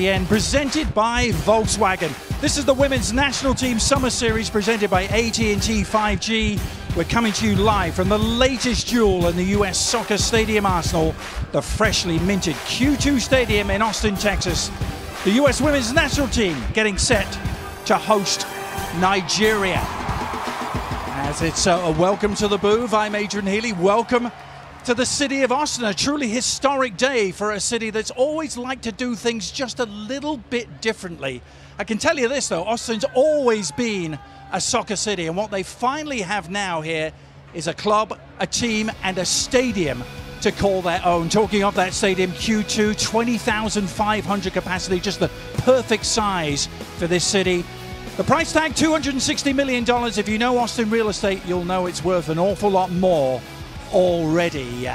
And presented by Volkswagen. This is the Women's National Team Summer Series presented by AT&T 5G. We're coming to you live from the latest jewel in the US Soccer Stadium Arsenal, the freshly minted Q2 Stadium in Austin, Texas. The US Women's National Team getting set to host Nigeria. As it's a welcome to the booth, I'm Adrian Healy. Welcome to the city of Austin, a truly historic day for a city that's always liked to do things just a little bit differently. I can tell you this though, Austin's always been a soccer city, and what they finally have now here is a club, a team, and a stadium to call their own. Talking of that stadium, Q2, 20,500 capacity, just the perfect size for this city. The price tag, $260 million. If you know Austin real estate, you'll know it's worth an awful lot more already.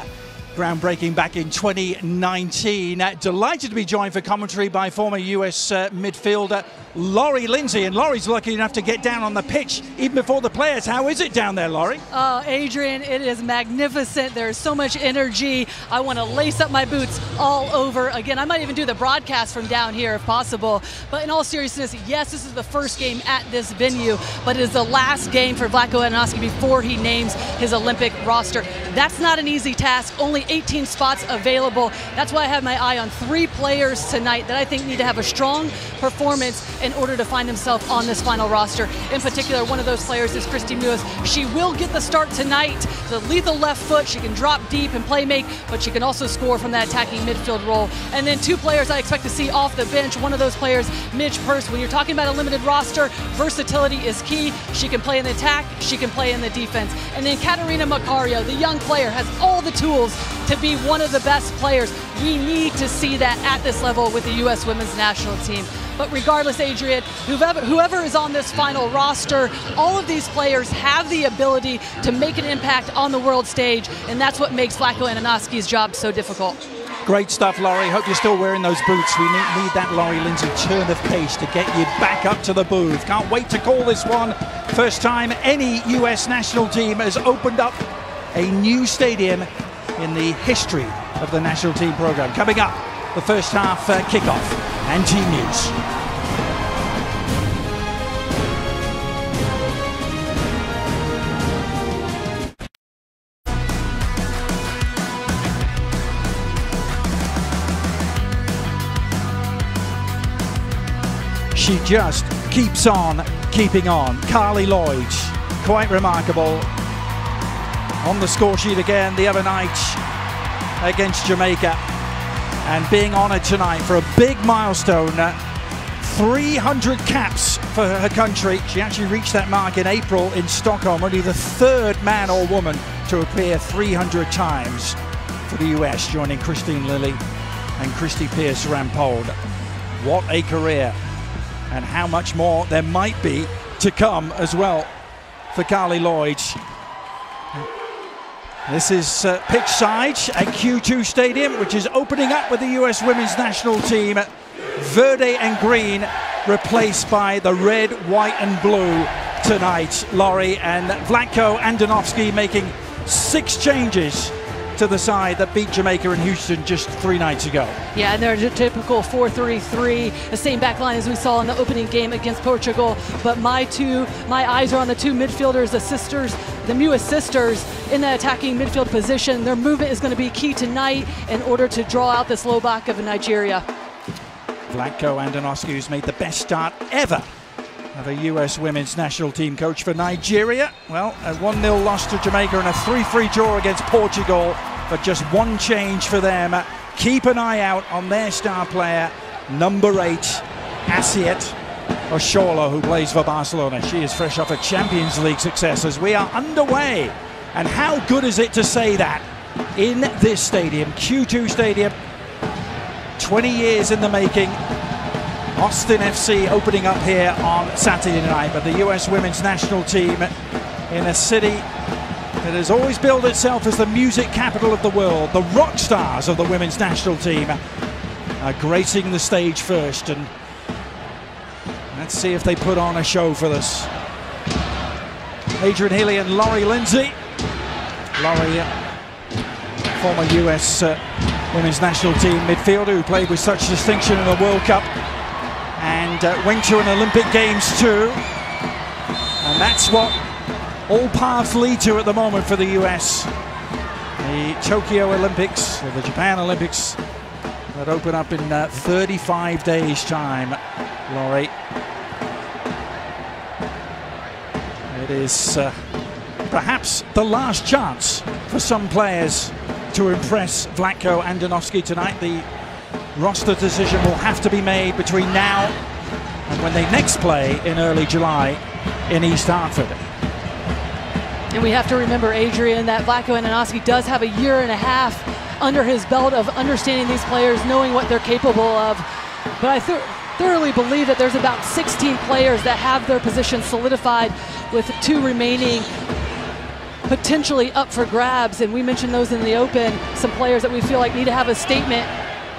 Groundbreaking back in 2019. Delighted to be joined for commentary by former US midfielder Laurie Lindsay. And Laurie's lucky enough to get down on the pitch even before the players. How is it down there, Laurie? Oh, Adrian, it is magnificent. There's so much energy. I want to lace up my boots all over again. I might even do the broadcast from down here if possible. But in all seriousness, yes, this is the first game at this venue, but it is the last game for Vlatko Andonovski before he names his Olympic roster. That's not an easy task. Only 18 spots available. That's why I have my eye on 3 players tonight that I think need to have a strong performance in order to find himself on this final roster. In particular, one of those players is Kristie Mewis. She will get the start tonight. The lethal left foot, she can drop deep and play make, but she can also score from that attacking midfield role. And then 2 players I expect to see off the bench. One of those players, Midge Purce. When you're talking about a limited roster, versatility is key. She can play in the attack, she can play in the defense. And then Catarina Macario, the young player, has all the tools to be one of the best players. We need to see that at this level with the U.S. Women's National Team. But regardless, Adrian, whoever is on this final roster, all of these players have the ability to make an impact on the world stage, and that's what makes Vlatko Andonovski's job so difficult. Great stuff, Laurie. Hope you're still wearing those boots. We need that Laurie Lindsay turn of pace to get you back up to the booth. Can't wait to call this one. First time any U.S. national team has opened up a new stadium in the history of the national team program. Coming up, the first half kickoff and team news. She just keeps on keeping on. Carli Lloyd, quite remarkable. On the score sheet again the other night against Jamaica, and being honoured tonight for a big milestone, 300 caps for her country. She actually reached that mark in April in Stockholm, only the 3rd man or woman to appear 300 times for the US, joining Kristine Lilly and Christy Pearce-Rampold. What a career, and how much more there might be to come as well for Carli Lloyd. This is pitch side at Q2 Stadium, which is opening up with the US Women's National Team. Verde and green replaced by the red, white and blue tonight, Laurie. And Vlatko Andonovski making 6 changes to the side that beat Jamaica in Houston just 3 nights ago. Yeah, and they're a typical 4-3-3, the same back line as we saw in the opening game against Portugal. But my eyes are on the 2 midfielders, the sisters, the Mewis sisters, in the attacking midfield position. Their movement is going to be key tonight in order to draw out this low block of Nigeria. Vlatko Andonovski, who's made the best start ever of a US Women's National Team coach for Nigeria. Well, a 1-0 loss to Jamaica and a 3-3 draw against Portugal, but just 1 change for them. Keep an eye out on their star player, number 8, Asiet Oshoala, who plays for Barcelona. She is fresh off a Champions League success as we are underway. And how good is it to say that in this stadium, Q2 Stadium, 20 years in the making. Austin FC opening up here on Saturday night, but the US Women's National Team in a city that has always billed itself as the music capital of the world. The rock stars of the Women's National Team are gracing the stage first, and let's see if they put on a show for us. Adrian Healy and Laurie Lindsay. Laurie, former US women's national team midfielder who played with such distinction in the World Cup and went to an Olympic Games too. And that's what all paths lead to at the moment for the US. The Tokyo Olympics, or the Japan Olympics, that open up in 35 days' time, Laurie. It is perhaps the last chance for some players to impress Vlatko Andonovski tonight. The roster decision will have to be made between now and when they next play in early July in East Hartford. And we have to remember, Adrian, that Vlatko Andonovski does have a year and a half under his belt of understanding these players, knowing what they're capable of. But I thoroughly believe that there's about 16 players that have their position solidified, with 2 remaining potentially up for grabs. And we mentioned those in the open, some players that we feel like need to have a statement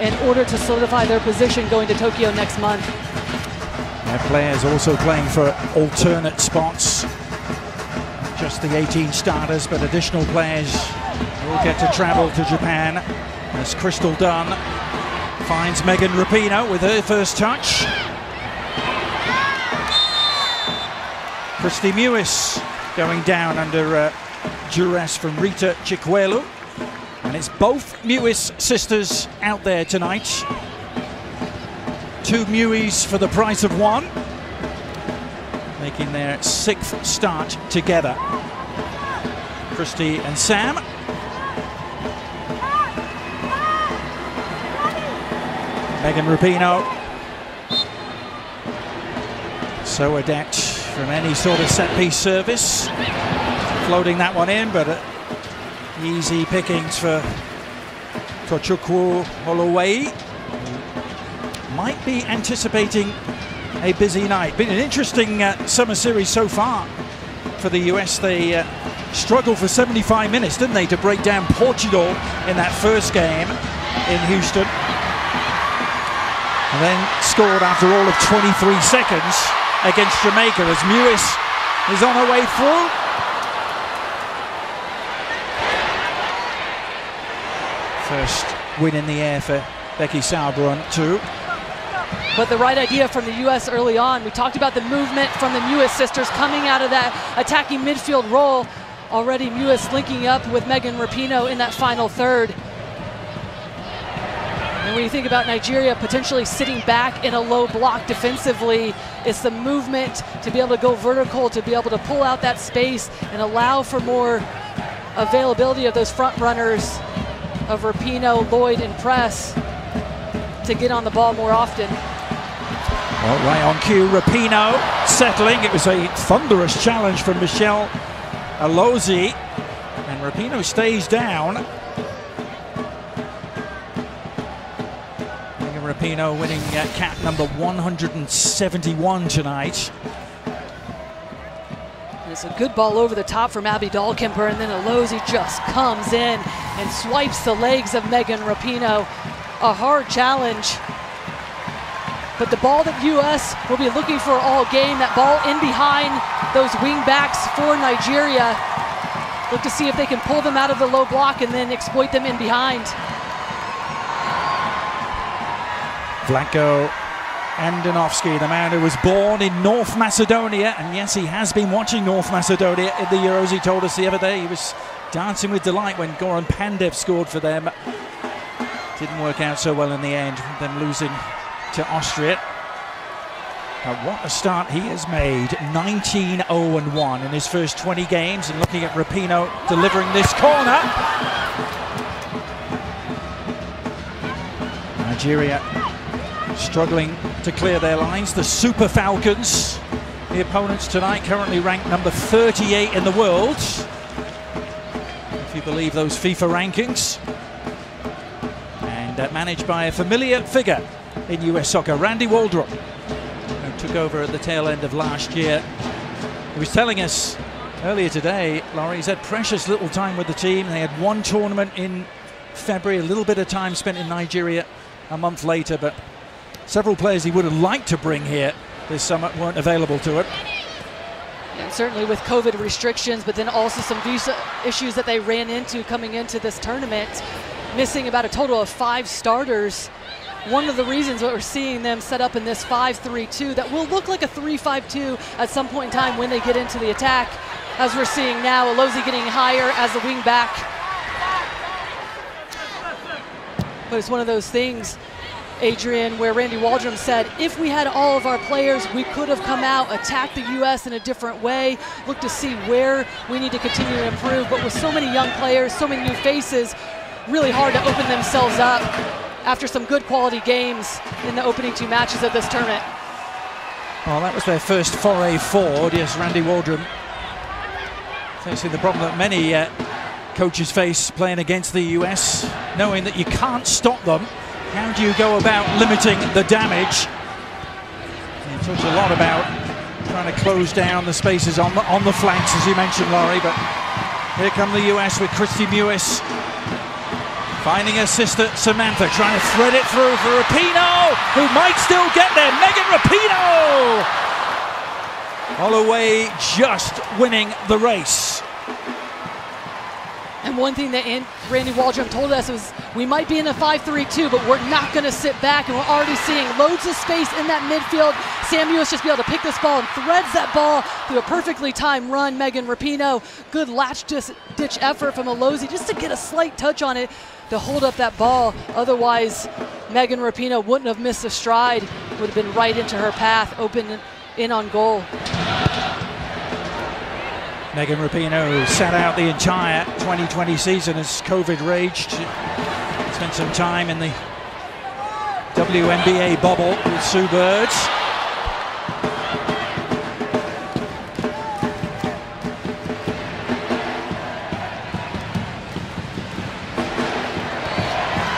in order to solidify their position going to Tokyo next month. Their players also playing for alternate spots. Not just the 18 starters, but additional players will get to travel to Japan as Crystal Dunn finds Megan Rapinoe with her first touch. Kristie Mewis going down under duress from Rita Chikwelu. And it's both Mewis sisters out there tonight. 2 Mewis for the price of 1. Making their 6th start together. Kristie and Sam. Megan Rapinoe, so adept from any sort of set-piece service. Floating that one in, but easy pickings for Tochukwu Holloway. Might be anticipating a busy night. Been an interesting summer series so far for the US. They struggled for 75 minutes, didn't they, to break down Portugal in that first game in Houston. And then scored after all of 23 seconds against Jamaica as Mewis is on her way through. First win in the air for Becky Sauerbrunn too. But the right idea from the U.S. early on. We talked about the movement from the Mewis sisters coming out of that attacking midfield role. Already Mewis linking up with Megan Rapinoe in that final third. And when you think about Nigeria potentially sitting back in a low block defensively, it's the movement to be able to go vertical, to be able to pull out that space and allow for more availability of those front runners of Rapinoe, Lloyd, and Press to get on the ball more often. Well, right on cue, Rapinoe settling. It was a thunderous challenge from Michelle Alozie, and Rapinoe stays down. Rapinoe winning cap number 171 tonight. It's a good ball over the top from Abby Dahlkemper, and then Alozie just comes in and swipes the legs of Megan Rapinoe. A hard challenge. But the ball that US will be looking for all game, that ball in behind those wing backs for Nigeria. Look to see if they can pull them out of the low block and then exploit them in behind. Vlatko Andonovski, the man who was born in North Macedonia, and yes, he has been watching North Macedonia in the Euros. He told us the other day he was dancing with delight when Goran Pandev scored for them. Didn't work out so well in the end, them losing to Austria. But what a start he has made, 19-0-1 in his first 20 games, and looking at Rapinoe delivering this corner. Nigeria struggling to clear their lines. The Super Falcons, the opponents tonight, currently ranked number 38 in the world, if you believe those FIFA rankings, and managed by a familiar figure in US soccer, Randy Waldrop, who took over at the tail end of last year. He was telling us earlier today, Laurie, he's had precious little time with the team. They had one tournament in February, a little bit of time spent in Nigeria a month later, but several players he would have liked to bring here this summer weren't available to it. And certainly with COVID restrictions, but then also some visa issues that they ran into coming into this tournament. missing about a total of 5 starters. One of the reasons that we're seeing them set up in this 5-3-2 that will look like a 3-5-2 at some point in time when they get into the attack, as we're seeing now, Alozie getting higher as the wing back. But it's one of those things, Adrian, where Randy Waldrum said, if we had all of our players, we could have come out, attacked the U.S. in a different way, look to see where we need to continue to improve. But with so many young players, so many new faces, really hard to open themselves up after some good quality games in the opening 2 matches of this tournament. Well, that was their first foray forward. Yes, Randy Waldrum facing the problem that many coaches face playing against the US, knowing that you can't stop them. How do you go about limiting the damage? He talks a lot about trying to close down the spaces on the flanks, as you mentioned, Laurie, but here come the US with Kristie Mewis finding her sister Samantha, trying to thread it through for Rapinoe, who might still get there. Megan Rapinoe! Holloway just winning the race. And one thing that Randy Waldrum told us was we might be in a 5-3-2, but we're not going to sit back, and we're already seeing loads of space in that midfield. Sam Mewis just be able to pick this ball and threads that ball through a perfectly timed run. Megan Rapinoe, good latch-ditch effort from Alozie just to get a slight touch on it to hold up that ball. Otherwise, Megan Rapinoe wouldn't have missed a stride, would have been right into her path, open in on goal. Megan Rapinoe sat out the entire 2020 season as COVID raged. Spent some time in the WNBA bubble with Sue Bird.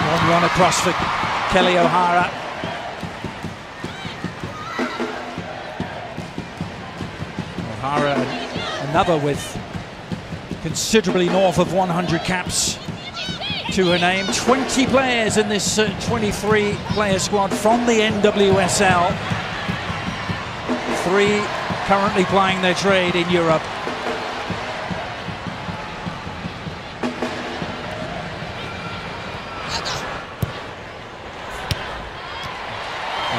One run across for Kelly O'Hara. O'Hara, another with considerably north of 100 caps to her name. 20 players in this 23-player squad from the NWSL. 3 currently plying their trade in Europe.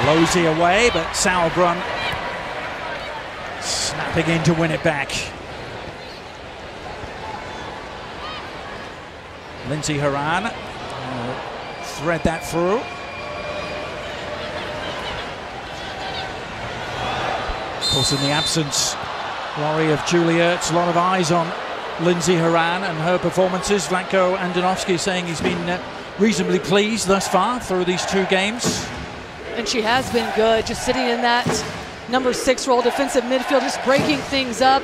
Alozie away, but Sauerbrunn snapping in to win it back. Lindsey Horan thread that through. Of course, in the absence, Laurie, of Julie Ertz, a lot of eyes on Lindsey Horan and her performances. Vlatko Andonovski saying he's been reasonably pleased thus far through these 2 games. And she has been good, just sitting in that number 6 role, defensive midfield, just breaking things up.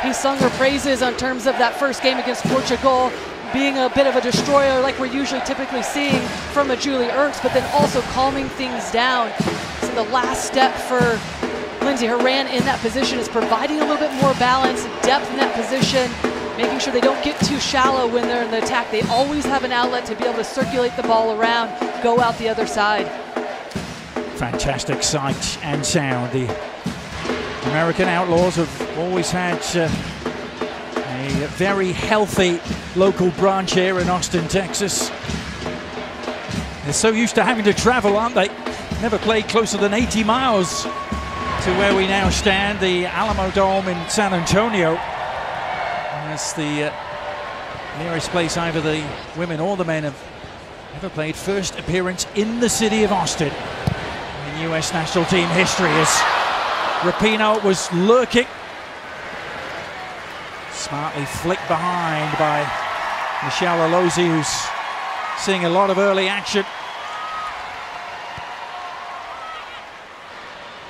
He sung her praises in terms of that first game against Portugal, being a bit of a destroyer like we're usually typically seeing from a Julie Ertz, but then also calming things down. So the last step for Lindsey Horan in that position is providing a little bit more balance, depth in that position, making sure they don't get too shallow when they're in the attack. They always have an outlet to be able to circulate the ball around, go out the other side. Fantastic sight and sound. The American Outlaws have always had a very healthy local branch here in Austin, Texas. They're so used to having to travel, aren't they? Never played closer than 80 miles to where we now stand, the Alamo Dome in San Antonio. And that's the nearest place either the women or the men have ever played. First appearance in the city of Austin in US national team history as Rapinoe was lurking. Smartly flicked behind by Michelle Alozie, who's seeing a lot of early action.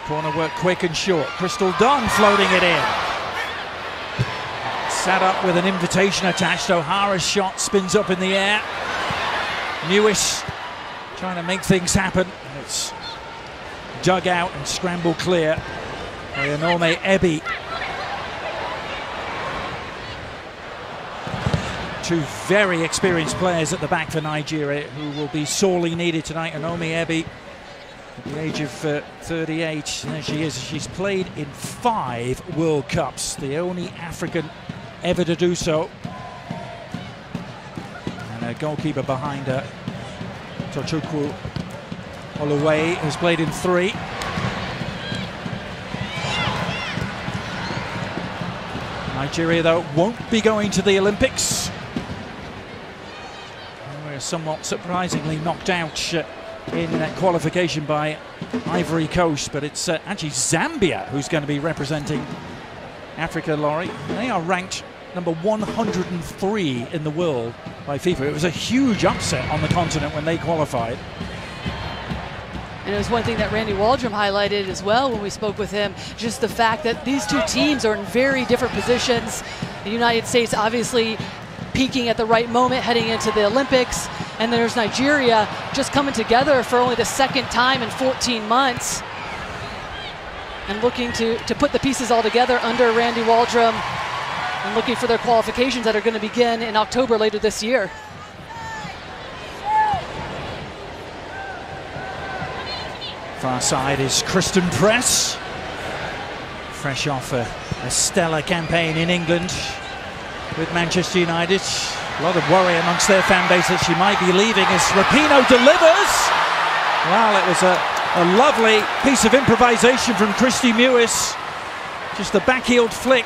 Corner work quick and short. Crystal Dunn floating it in. Set up with an invitation attached. O'Hara's shot spins up in the air. Mewis trying to make things happen. It's dug out and scrambled clear by Onome Ebi. 2 very experienced players at the back for Nigeria who will be sorely needed tonight. Onome Ebi, at the age of 38, there she is. She's played in 5 World Cups, the only African ever to do so. And goalkeeper behind her. Tochukwu Oluwaye has played in 3. Nigeria, though, won't be going to the Olympics. We're somewhat surprisingly knocked out in qualification by Ivory Coast, but it's actually Zambia who's going to be representing Africa, Laurie. They are ranked number 103 in the world by FIFA. It was a huge upset on the continent when they qualified. And it was one thing that Randy Waldrum highlighted as well when we spoke with him, just the fact that these two teams are in very different positions. The United States obviously peaking at the right moment heading into the Olympics, and there's Nigeria just coming together for only the second time in 14 months and looking to put the pieces all together under Randy Waldrum and looking for their qualifications that are going to begin in October later this year. Far side is Christen Press, fresh off a stellar campaign in England with Manchester United. A lot of worry amongst their fan base that she might be leaving as Rapinoe delivers. Well, it was a lovely piece of improvisation from Kristie Mewis. Just the back-heeled flick.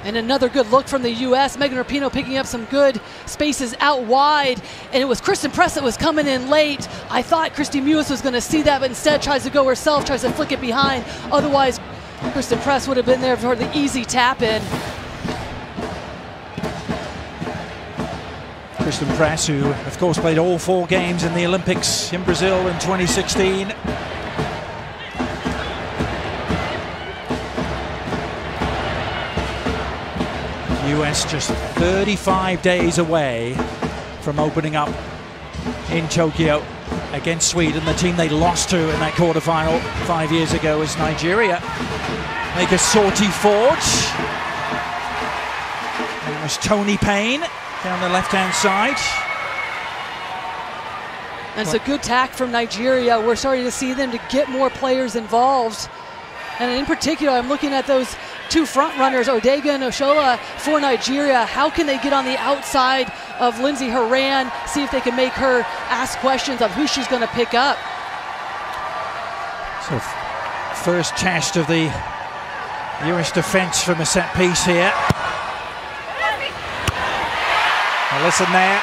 And another good look from the U.S. Megan Rapinoe picking up some good spaces out wide. And it was Christen Press that was coming in late. I thought Kristie Mewis was going to see that, but instead tries to go herself, tries to flick it behind. Otherwise, Christen Press would have been there for the easy tap-in. Christen Press, who, of course, played all 4 games in the Olympics in Brazil in 2016. US just 35 days away from opening up in Tokyo against Sweden. The team they lost to in that quarterfinal 5 years ago is Nigeria. Make a sortie forward. And it was Tony Payne down the left-hand side. And it's a good tack from Nigeria. We're starting to see them to get more players involved. And in particular, I'm looking at those 2 front runners, Odega and Oshola for Nigeria. How can they get on the outside of Lindsey Horan, see if they can make her ask questions of who she's going to pick up? So first test of the US defense from a set piece here. Now listen there.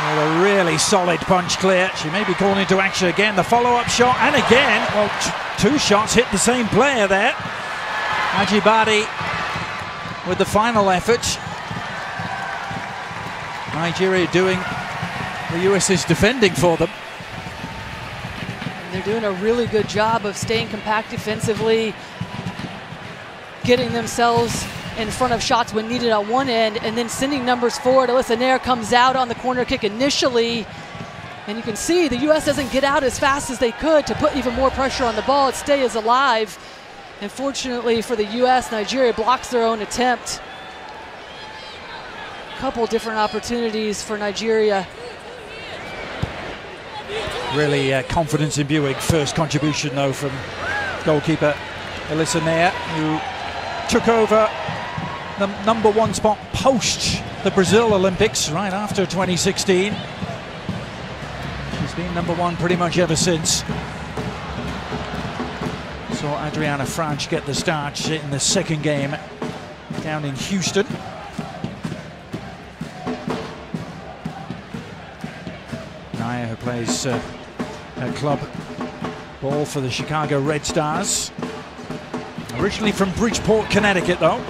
Well, a really solid punch clear. She may be called into action again. The follow-up shot, and again, well, 2 shots hit the same player there. Ajibade with the final effort. Nigeria doing the US's defending for them. And they're doing a really good job of staying compact defensively, getting themselves in front of shots when needed on one end, and then sending numbers forward. Alyssa Nair comes out on the corner kick initially, and you can see the U.S. doesn't get out as fast as they could to put even more pressure on the ball. It stays alive. And fortunately for the U.S., Nigeria blocks their own attempt. A couple different opportunities for Nigeria. Really confidence imbuing first contribution, though, from goalkeeper Alyssa Nair, who took over the #1 spot post the Brazil Olympics right after 2016. She's been #1 pretty much ever since. Saw Adriana Franch get the start in the second game down in Houston. Naya, who plays her club ball for the Chicago Red Stars. Originally from Bridgeport, Connecticut, though.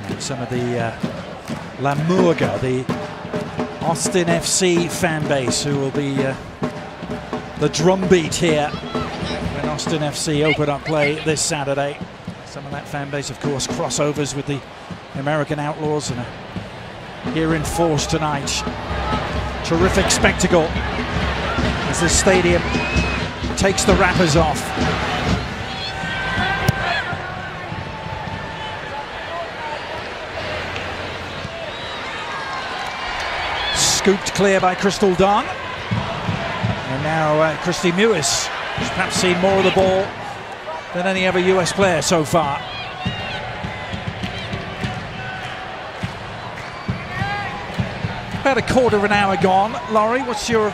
And some of the La Murga, the Austin FC fan base, who will be the drumbeat here when Austin FC open up play this Saturday. Some of that fan base, of course, crossovers with the American Outlaws, and here in force tonight. Terrific spectacle as this stadium takes the wrappers off. Scooped clear by Crystal Dunn. And now Kristie Mewis has perhaps seen more of the ball than any other US player so far. About a quarter of an hour gone. Laurie, what's your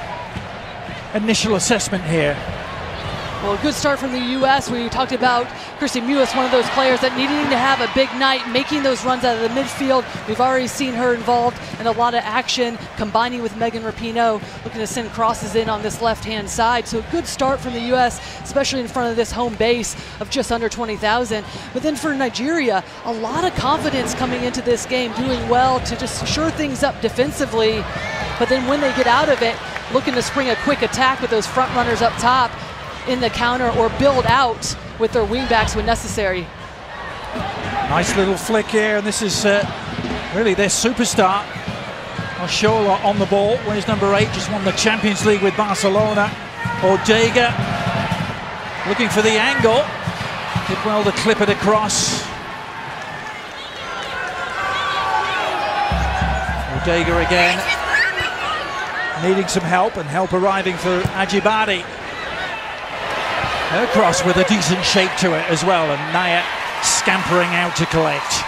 initial assessment here? Well, a good start from the U.S. We talked about Kristie Mewis, one of those players that needing to have a big night, making those runs out of the midfield. We've already seen her involved in a lot of action, combining with Megan Rapinoe, looking to send crosses in on this left-hand side. So a good start from the U.S., especially in front of this home base of just under 20,000. But then for Nigeria, a lot of confidence coming into this game, doing well to just shore things up defensively. But then when they get out of it, looking to spring a quick attack with those front runners up top in the counter or build out with their wingbacks when necessary. Nice little flick here, and this is really their superstar. Oshola on the ball. Where's number 8? Just won the Champions League with Barcelona. Ortega looking for the angle. Did well to clip it across. Ortega again, needing some help, and help arriving for Ajibade. Her cross with a decent shape to it as well, and Naya scampering out to collect.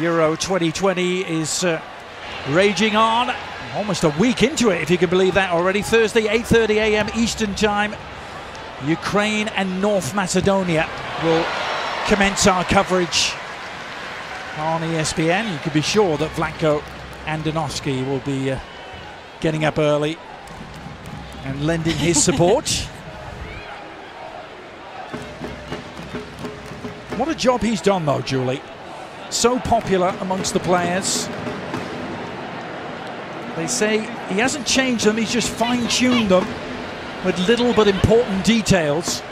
Euro 2020 is raging on, almost a week into it if you can believe that already. Thursday 8:30 a.m. Eastern Time, Ukraine and North Macedonia will commence our coverage on ESPN. You can be sure that Vlatko Andonovski will be getting up early and lending his support. What a job he's done though, Julie. So popular amongst the players. They say he hasn't changed them, he's just fine-tuned them with little but important details.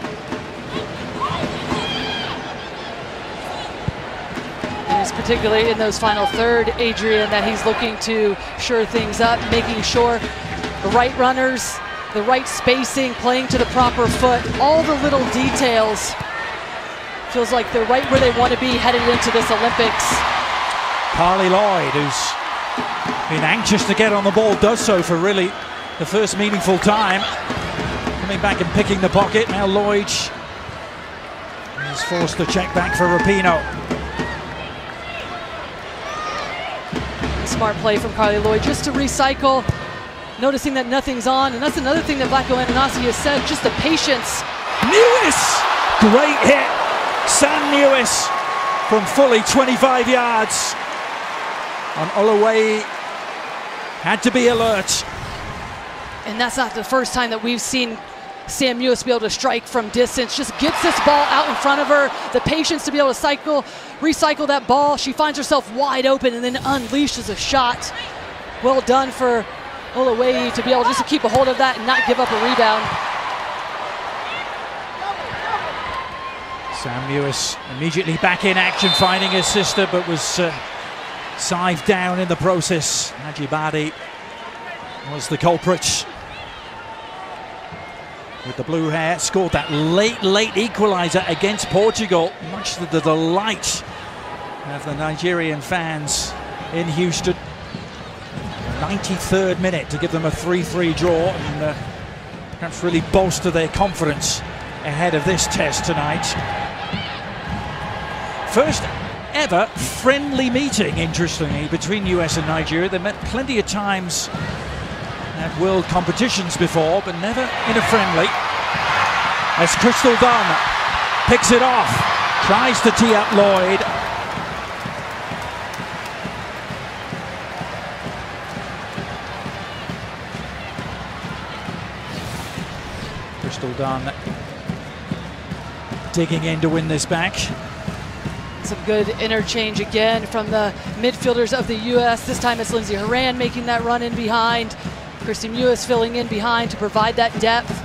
And it's particularly in those final third, Adrian, that he's looking to shore things up, making sure the right runners, the right spacing, playing to the proper foot, all the little details. Feels like they're right where they want to be headed into this Olympics. Carly Lloyd, who's been anxious to get on the ball, does so for really the first meaningful time. Coming back and picking the pocket. Now Lloyd is forced to check back for Rapinoe. Smart play from Carly Lloyd just to recycle, noticing that nothing's on, and that's another thing that Vlatko Andonovski has said, just the patience. Mewis! Great hit! Sam Mewis from fully 25 yards. And Oluwaye had to be alert. And that's not the first time that we've seen Sam Mewis be able to strike from distance. Just gets this ball out in front of her, the patience to be able to recycle that ball. She finds herself wide open and then unleashes a shot. Well done for Oluwaye to be able just to keep a hold of that and not give up a rebound. Sam Mewis immediately back in action, finding his sister, but was scythed down in the process. Ajibade was the culprit with the blue hair. Scored that late equaliser against Portugal, much to the delight of the Nigerian fans in Houston. 93rd minute to give them a 3-3 draw, and perhaps really bolster their confidence ahead of this test tonight. First ever friendly meeting, interestingly, between US and Nigeria. They met plenty of times at world competitions before, but never in a friendly. As Crystal Dunn picks it off, tries to tee up Lloyd. Crystal Dunn digging in to win this back. Some good interchange again from the midfielders of the U.S. This time it's Lindsey Horan making that run in behind. Kristie Mewis filling in behind to provide that depth.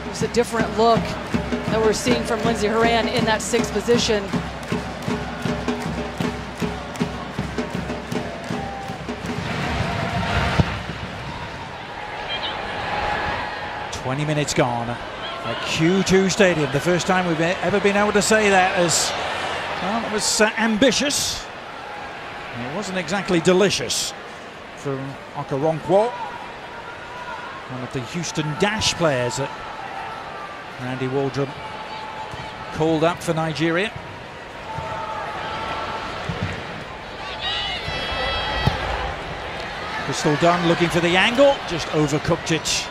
It's a different look that we're seeing from Lindsey Horan in that 6th position. Minutes gone at Q2 Stadium. The first time we've ever been able to say that, as well, it was ambitious. It wasn't exactly delicious from Okoronkwo. one of the Houston Dash players that Randy Waldrum called up for Nigeria. Crystal Dunn looking for the angle, just overcooked it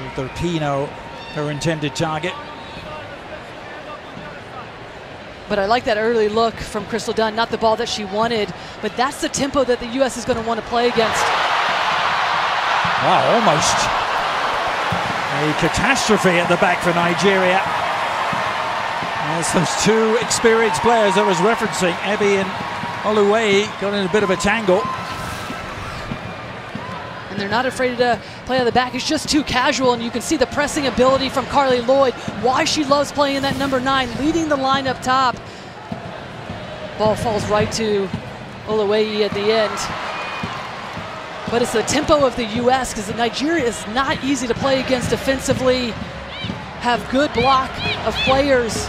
with Rapinoe, her intended target. But I like that early look from Crystal Dunn, not the ball that she wanted, but that's the tempo that the U.S. is going to want to play against. Wow, almost a catastrophe at the back for Nigeria. As those two experienced players I was referencing, Ebi and Oluwayi, got in a bit of a tangle. And they're not afraid to play on the back. It's just too casual, and you can see the pressing ability from Carly Lloyd, why she loves playing that number 9, leading the line up top. Ball falls right to Oluwayi at the end. But it's the tempo of the U.S. because Nigeria is not easy to play against defensively. Have good block of players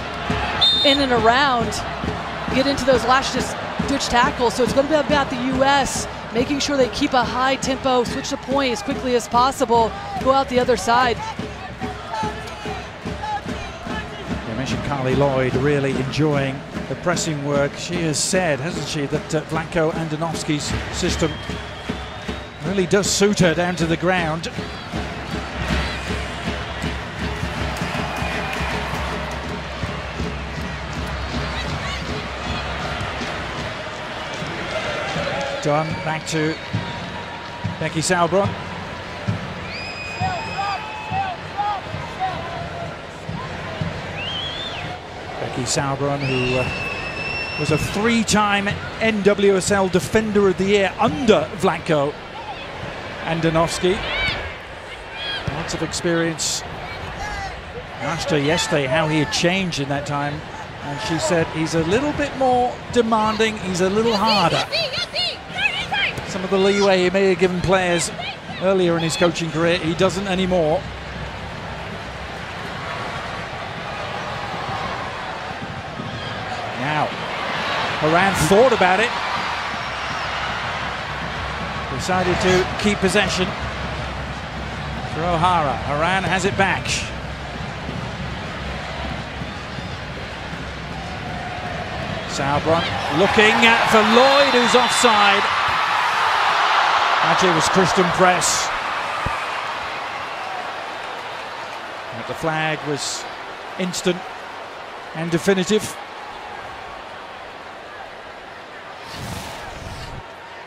in and around. Get into those last-ditch tackles. So it's going to be about the U.S. making sure they keep a high tempo, switch the point as quickly as possible, go out the other side. You mentioned Carly Lloyd really enjoying the pressing work. She has said, hasn't she, that Vlatko Andonovski's system really does suit her down to the ground. Dunn back to Becky Sauerbrunn. Becky Sauerbrunn, who was a 3-time NWSL Defender of the Year under Vlatko Andonovski. Lots of experience. I asked her yesterday how he had changed in that time, and she said he's a little bit more demanding, he's a little harder. Some of the leeway he may have given players earlier in his coaching career, he doesn't anymore. Now, Horan thought about it. Decided to keep possession. For O'Hara, Horan has it back. Sauerbrunn looking for Lloyd, who's offside. Actually, it was Christen Press. But the flag was instant and definitive.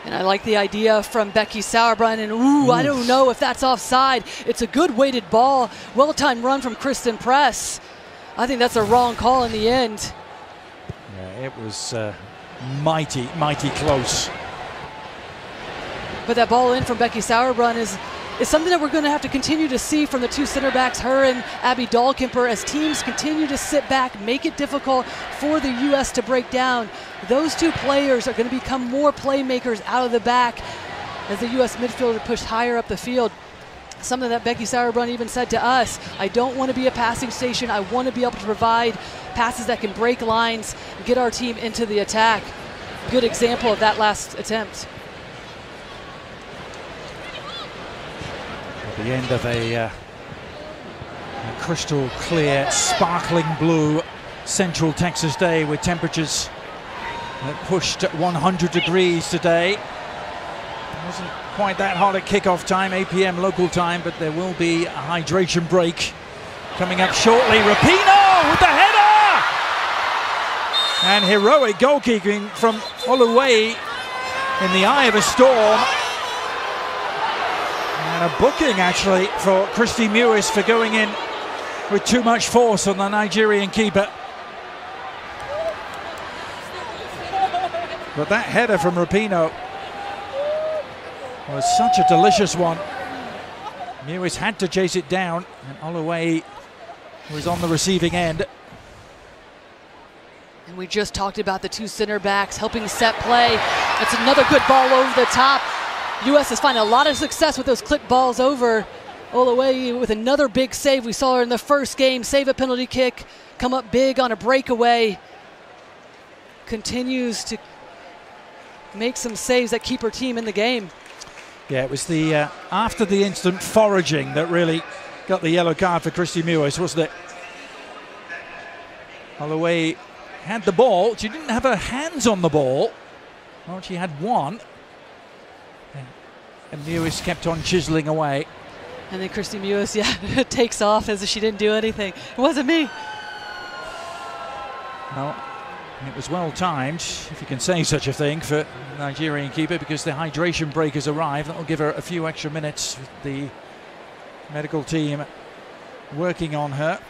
And I like the idea from Becky Sauerbrunn, and I don't know if that's offside. It's a good weighted ball. Well-timed run from Christen Press. I think that's a wrong call in the end. Yeah, it was mighty, mighty close. But that ball in from Becky Sauerbrunn is something that we're going to have to continue to see from the two center backs, her and Abby Dahlkemper, as teams continue to sit back, make it difficult for the U.S. to break down. Those two players are going to become more playmakers out of the back as the U.S. midfielder pushed higher up the field. Something that Becky Sauerbrunn even said to us, I don't want to be a passing station. I want to be able to provide passes that can break lines, get our team into the attack. Good example of that last attempt. At the end of a crystal clear, sparkling blue Central Texas day with temperatures that pushed 100 degrees today. It wasn't quite that hot at kickoff time, 8 p.m. local time, but there will be a hydration break coming up shortly. Rapinoe with the header! And heroic goalkeeping from Oluwayi in the eye of a storm. And a booking, actually, for Kristie Mewis for going in with too much force on the Nigerian keeper. But that header from Rapinoe was such a delicious one. Mewis had to chase it down, and Oluwayi was on the receiving end. And we just talked about the two center backs helping set play. That's another good ball over the top. U.S. is finding a lot of success with those clip balls over. Oluwayi with another big save. We saw her in the first game, save a penalty kick, come up big on a breakaway. Continues to make some saves that keep her team in the game. Yeah, it was the after the instant foraging that really got the yellow card for Kristie Mewis, wasn't it? Holloway had the ball. She didn't have her hands on the ball. Well, she had one. And Mewis kept on chiseling away. And then Kristie Mewis, yeah, takes off as if she didn't do anything. It wasn't me. Well, it was well timed, if you can say such a thing, for the Nigerian keeper, because the hydration break has arrived. That will give her a few extra minutes with the medical team working on her.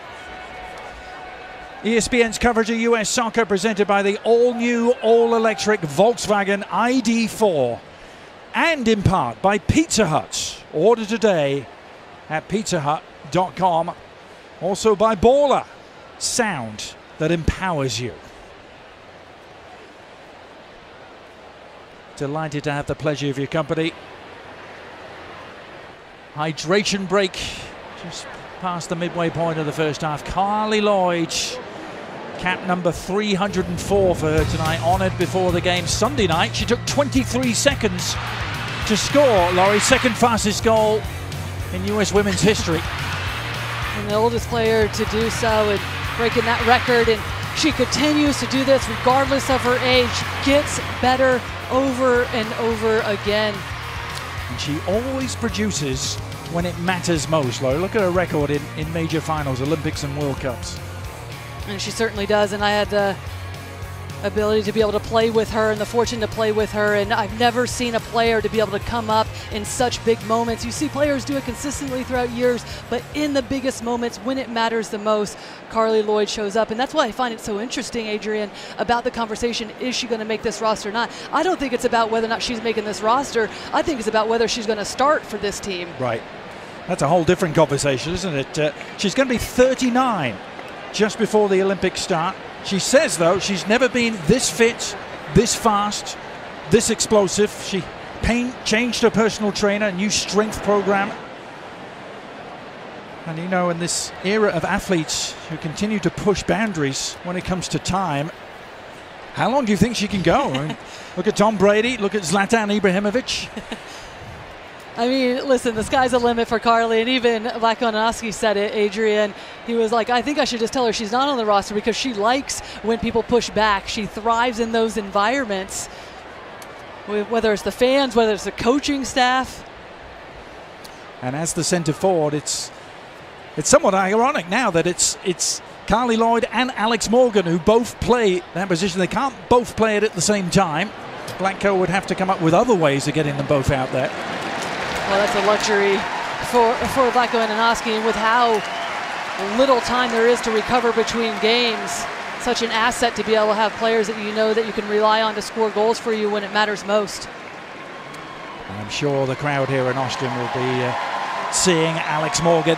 ESPN's coverage of US soccer presented by the all-new, all-electric Volkswagen ID.4, and in part by Pizza Hut. Order today at pizzahut.com. Also by Baller, sound that empowers you. Delighted to have the pleasure of your company. Hydration break just past the midway point of the first half. Carli Lloyd, cap number 304 for her tonight, honoured before the game Sunday night. She took 23 seconds to score, Laurie, second fastest goal in US women's history. And the oldest player to do so and breaking that record, and she continues to do this regardless of her age, gets better over and over again. And she always produces when it matters most, Laurie. Look at her record in major finals, Olympics and World Cups. And she certainly does, and I had the ability to be able to play with her and the fortune to play with her, and I've never seen a player to be able to come up in such big moments. You see players do it consistently throughout years, but in the biggest moments, when it matters the most, Carli Lloyd shows up. And that's why I find it so interesting, Adrian, about the conversation, is she going to make this roster or not? I don't think it's about whether or not she's making this roster. I think it's about whether she's going to start for this team. Right. That's a whole different conversation, isn't it? She's going to be 39 just before the Olympics start. She says, though, she's never been this fit, this fast, this explosive. She changed her personal trainer, a new strength program. And, you know, in this era of athletes who continue to push boundaries when it comes to time, how long do you think she can go? I mean, look at Tom Brady, look at Zlatan Ibrahimovic. I mean, listen, the sky's the limit for Carli, and even Vlatko Andonovski said it, Adrian. He was like, I think I should just tell her she's not on the roster because she likes when people push back. She thrives in those environments, whether it's the fans, whether it's the coaching staff. And as the centre forward, it's somewhat ironic now that it's Carli Lloyd and Alex Morgan who both play that position. They can't both play it at the same time. Vlatko would have to come up with other ways of getting them both out there. Well, that's a luxury for Vlatko Andonovski, and with how little time there is to recover between games, such an asset to be able to have players that you know that you can rely on to score goals for you when it matters most. I'm sure the crowd here in Austin will be seeing Alex Morgan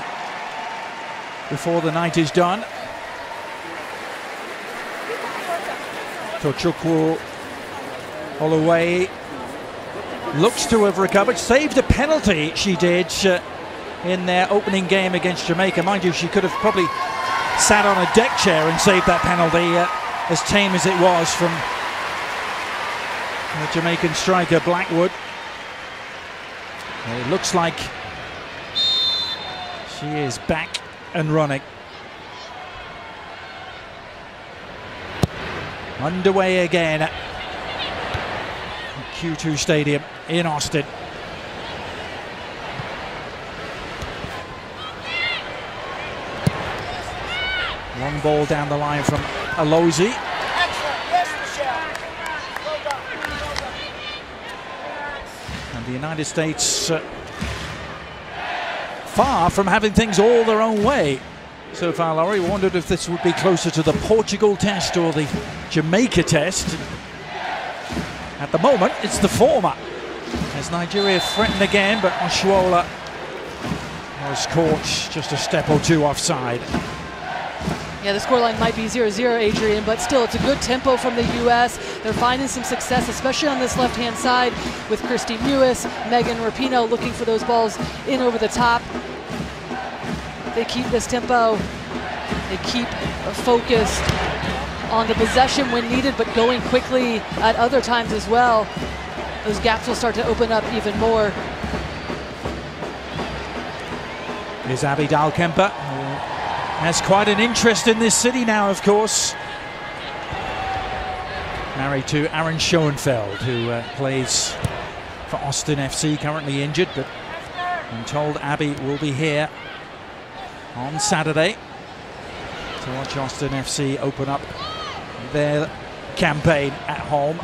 before the night is done. Tochukwu Holloway looks to have recovered, saved a penalty she did in their opening game against Jamaica. Mind you, she could have probably sat on a deck chair and saved that penalty, as tame as it was from the Jamaican striker Blackwood. It looks like she is back and running. Underway again at Q2 Stadium in Austin. Long ball down the line from Alozie. And the United States far from having things all their own way so far, Laurie. Wondered if this would be closer to the Portugal test or the Jamaica test. At the moment, it's the former, as Nigeria threatened again, but Oshoala was caught just a step or two offside. Yeah, the scoreline might be 0-0, Adrian, but still, it's a good tempo from the U.S. They're finding some success, especially on this left-hand side with Kristie Mewis, Megan Rapinoe looking for those balls in over the top. They keep this tempo. They keep focused on the possession when needed, but going quickly at other times as well. Those gaps will start to open up even more. Here's Abby Dahlkemper, who has quite an interest in this city now, of course. Married to Aaron Schoenfeld, who plays for Austin FC, currently injured, but I'm told Abby will be here on Saturday to watch Austin FC open up their campaign at home.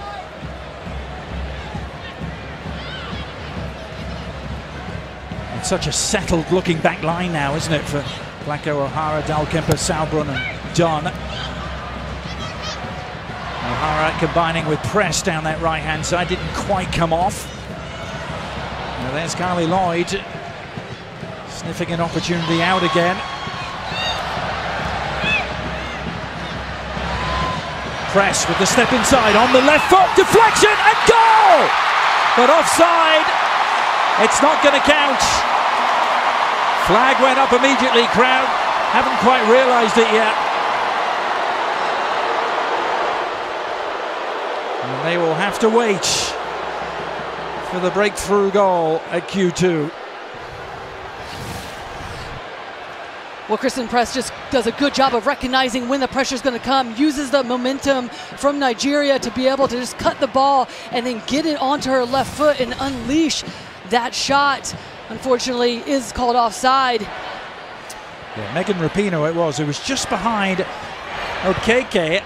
It's such a settled looking back line now, isn't it, for Blacko, O'Hara, Dahlkemper, Sauerbrunn and Dunn. O'Hara combining with press down that right hand side, didn't quite come off. Now there's Carly Lloyd sniffing an opportunity out again. Press with the step inside on the left foot, deflection and goal! But offside, it's not going to count. Flag went up immediately, crowd haven't quite realised it yet. And they will have to wait for the breakthrough goal at Q2. Well, Christen Press just does a good job of recognizing when the pressure is going to come, uses the momentum from Nigeria to be able to just cut the ball and then get it onto her left foot and unleash that shot. Unfortunately, is called offside. Yeah, Megan Rapinoe it was, who was just behind Okeke. I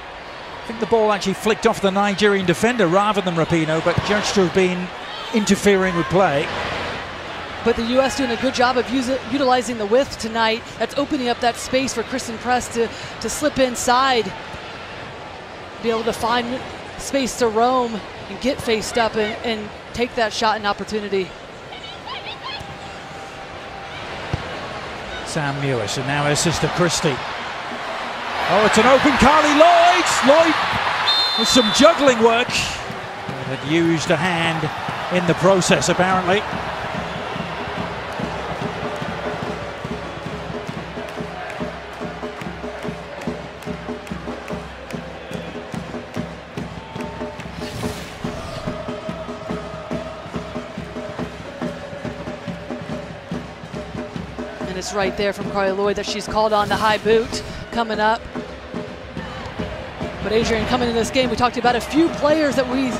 think the ball actually flicked off the Nigerian defender rather than Rapinoe, but judged to have been interfering with play. But the U.S. doing a good job of utilizing the width tonight. That's opening up that space for Christen Press to slip inside, be able to find space to roam and get faced up and take that shot and opportunity. Sam Mewis, and now her sister Christy. Oh, it's an open Carly Lloyd. Lloyd with some juggling work. Had used a hand in the process, apparently. And it's right there from Carly Lloyd that she's called on the high boot coming up. But Adrian, coming into this game, we talked about a few players that we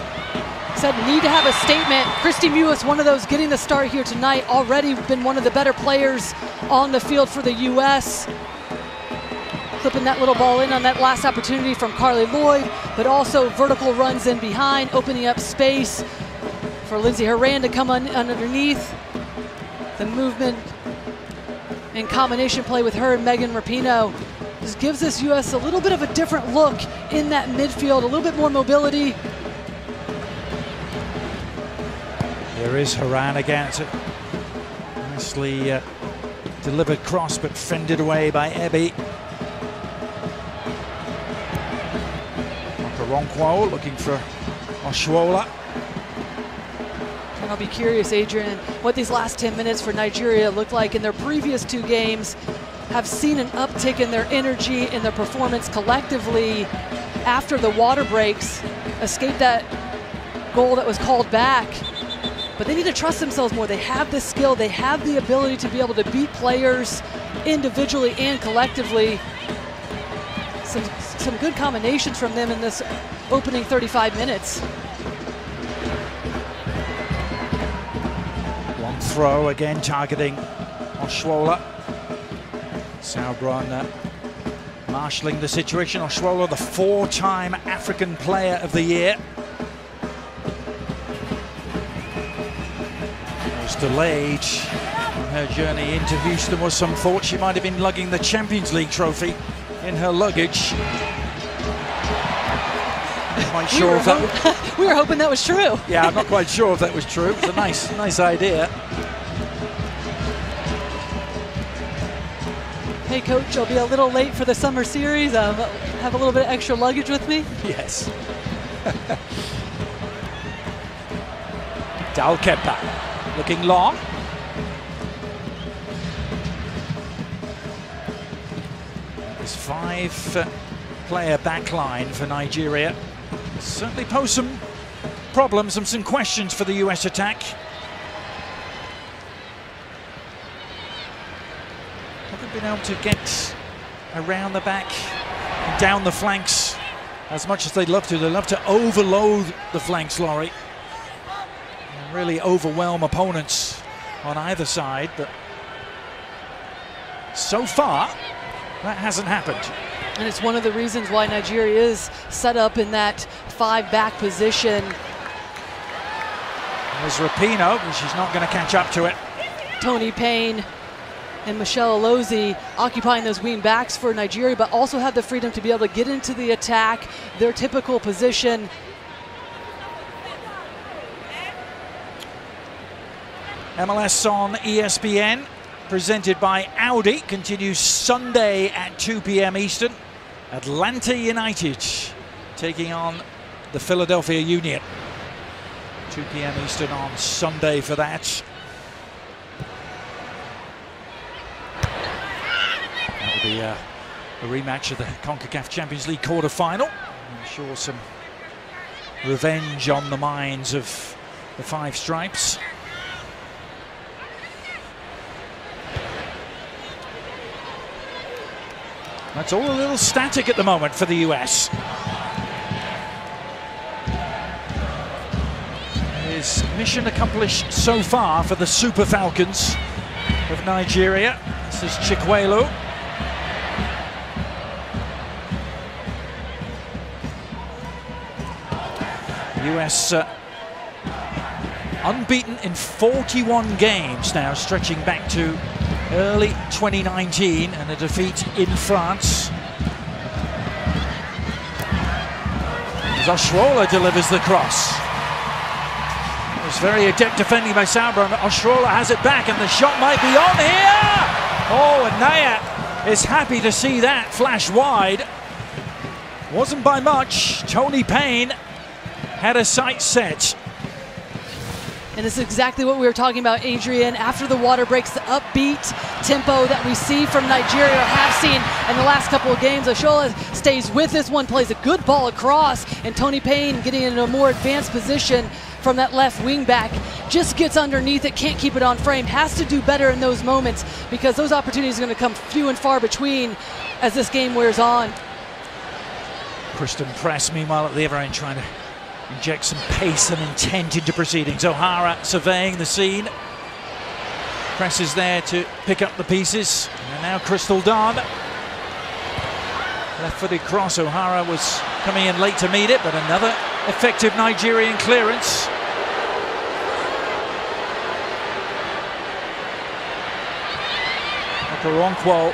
said need to have a statement. Kristie Mewis, one of those getting the start here tonight, already been one of the better players on the field for the U.S. Clipping that little ball in on that last opportunity from Carly Lloyd, but also vertical runs in behind, opening up space for Lindsey Horan to come underneath. The movement and combination play with her and Megan Rapinoe just gives this U.S. a little bit of a different look in that midfield, a little bit more mobility. There is Horan again. It's a nicely delivered cross, but fended away by Ebby. Okoronkwo looking for Oshoala. And I'll be curious, Adrian, what these last 10 minutes for Nigeria look like. In their previous two games, have seen an uptick in their energy and their performance collectively after the water breaks, escaped that goal that was called back. But they need to trust themselves more. They have the skill, they have the ability to be able to beat players individually and collectively. Some good combinations from them in this opening 35 minutes. Long throw again, targeting Oshoala. Sauerbrunn marshalling the situation. Oshoala, the 4-time African Player of the Year. Was delayed on her journey into Houston. Was some thought she might have been lugging the Champions League trophy in her luggage. Not quite sure if that. We were hoping that was true. Yeah, I'm not quite sure if that was true. It was a nice idea. Hey coach, I'll be a little late for the summer series. Have a little bit of extra luggage with me. Yes. Dahlkemper looking long. There's 5-player backline for Nigeria. Certainly pose some problems and some questions for the US attack. Haven't been able to get around the back and down the flanks as much as they'd love to. They love to overload the flanks, Laurie, and really overwhelm opponents on either side, but so far that hasn't happened. And it's one of the reasons why Nigeria is set up in that 5-back position. There's Rapinoe, but she's not going to catch up to it. Toni Payne and Michelle Alozie occupying those wing backs for Nigeria, but also have the freedom to be able to get into the attack, their typical position. MLS on ESPN, presented by Audi, continues Sunday at 2 p.m. Eastern. Atlanta United taking on the Philadelphia Union. 2 p.m. Eastern on Sunday for that. That will be a rematch of the CONCACAF Champions League quarter-final. I'm sure some revenge on the minds of the Five Stripes. That's all a little static at the moment for the US. Is mission accomplished so far for the Super Falcons of Nigeria. This is Chikwelu. US unbeaten in 41 games now, stretching back to early 2019 and a defeat in France. As Oshoala delivers the cross. It was very adept defending by Sauber, and Oshoala has it back and the shot might be on here! Oh, and Naya is happy to see that flash wide. Wasn't by much. Toni Payne had a sight set. And this is exactly what we were talking about, Adrian. After the water breaks, the upbeat tempo that we see from Nigeria, or have seen in the last couple of games. Oshoala stays with this one, plays a good ball across, and Toni Payne getting into a more advanced position from that left wing back. Just gets underneath it, can't keep it on frame. Has to do better in those moments because those opportunities are going to come few and far between as this game wears on. Christen Press, meanwhile, at the other end, trying to inject some pace and intent into proceedings. O'Hara surveying the scene. Press is there to pick up the pieces. And now Crystal Dawn. Left-footed cross. O'Hara was coming in late to meet it, but another effective Nigerian clearance. Okoronkwo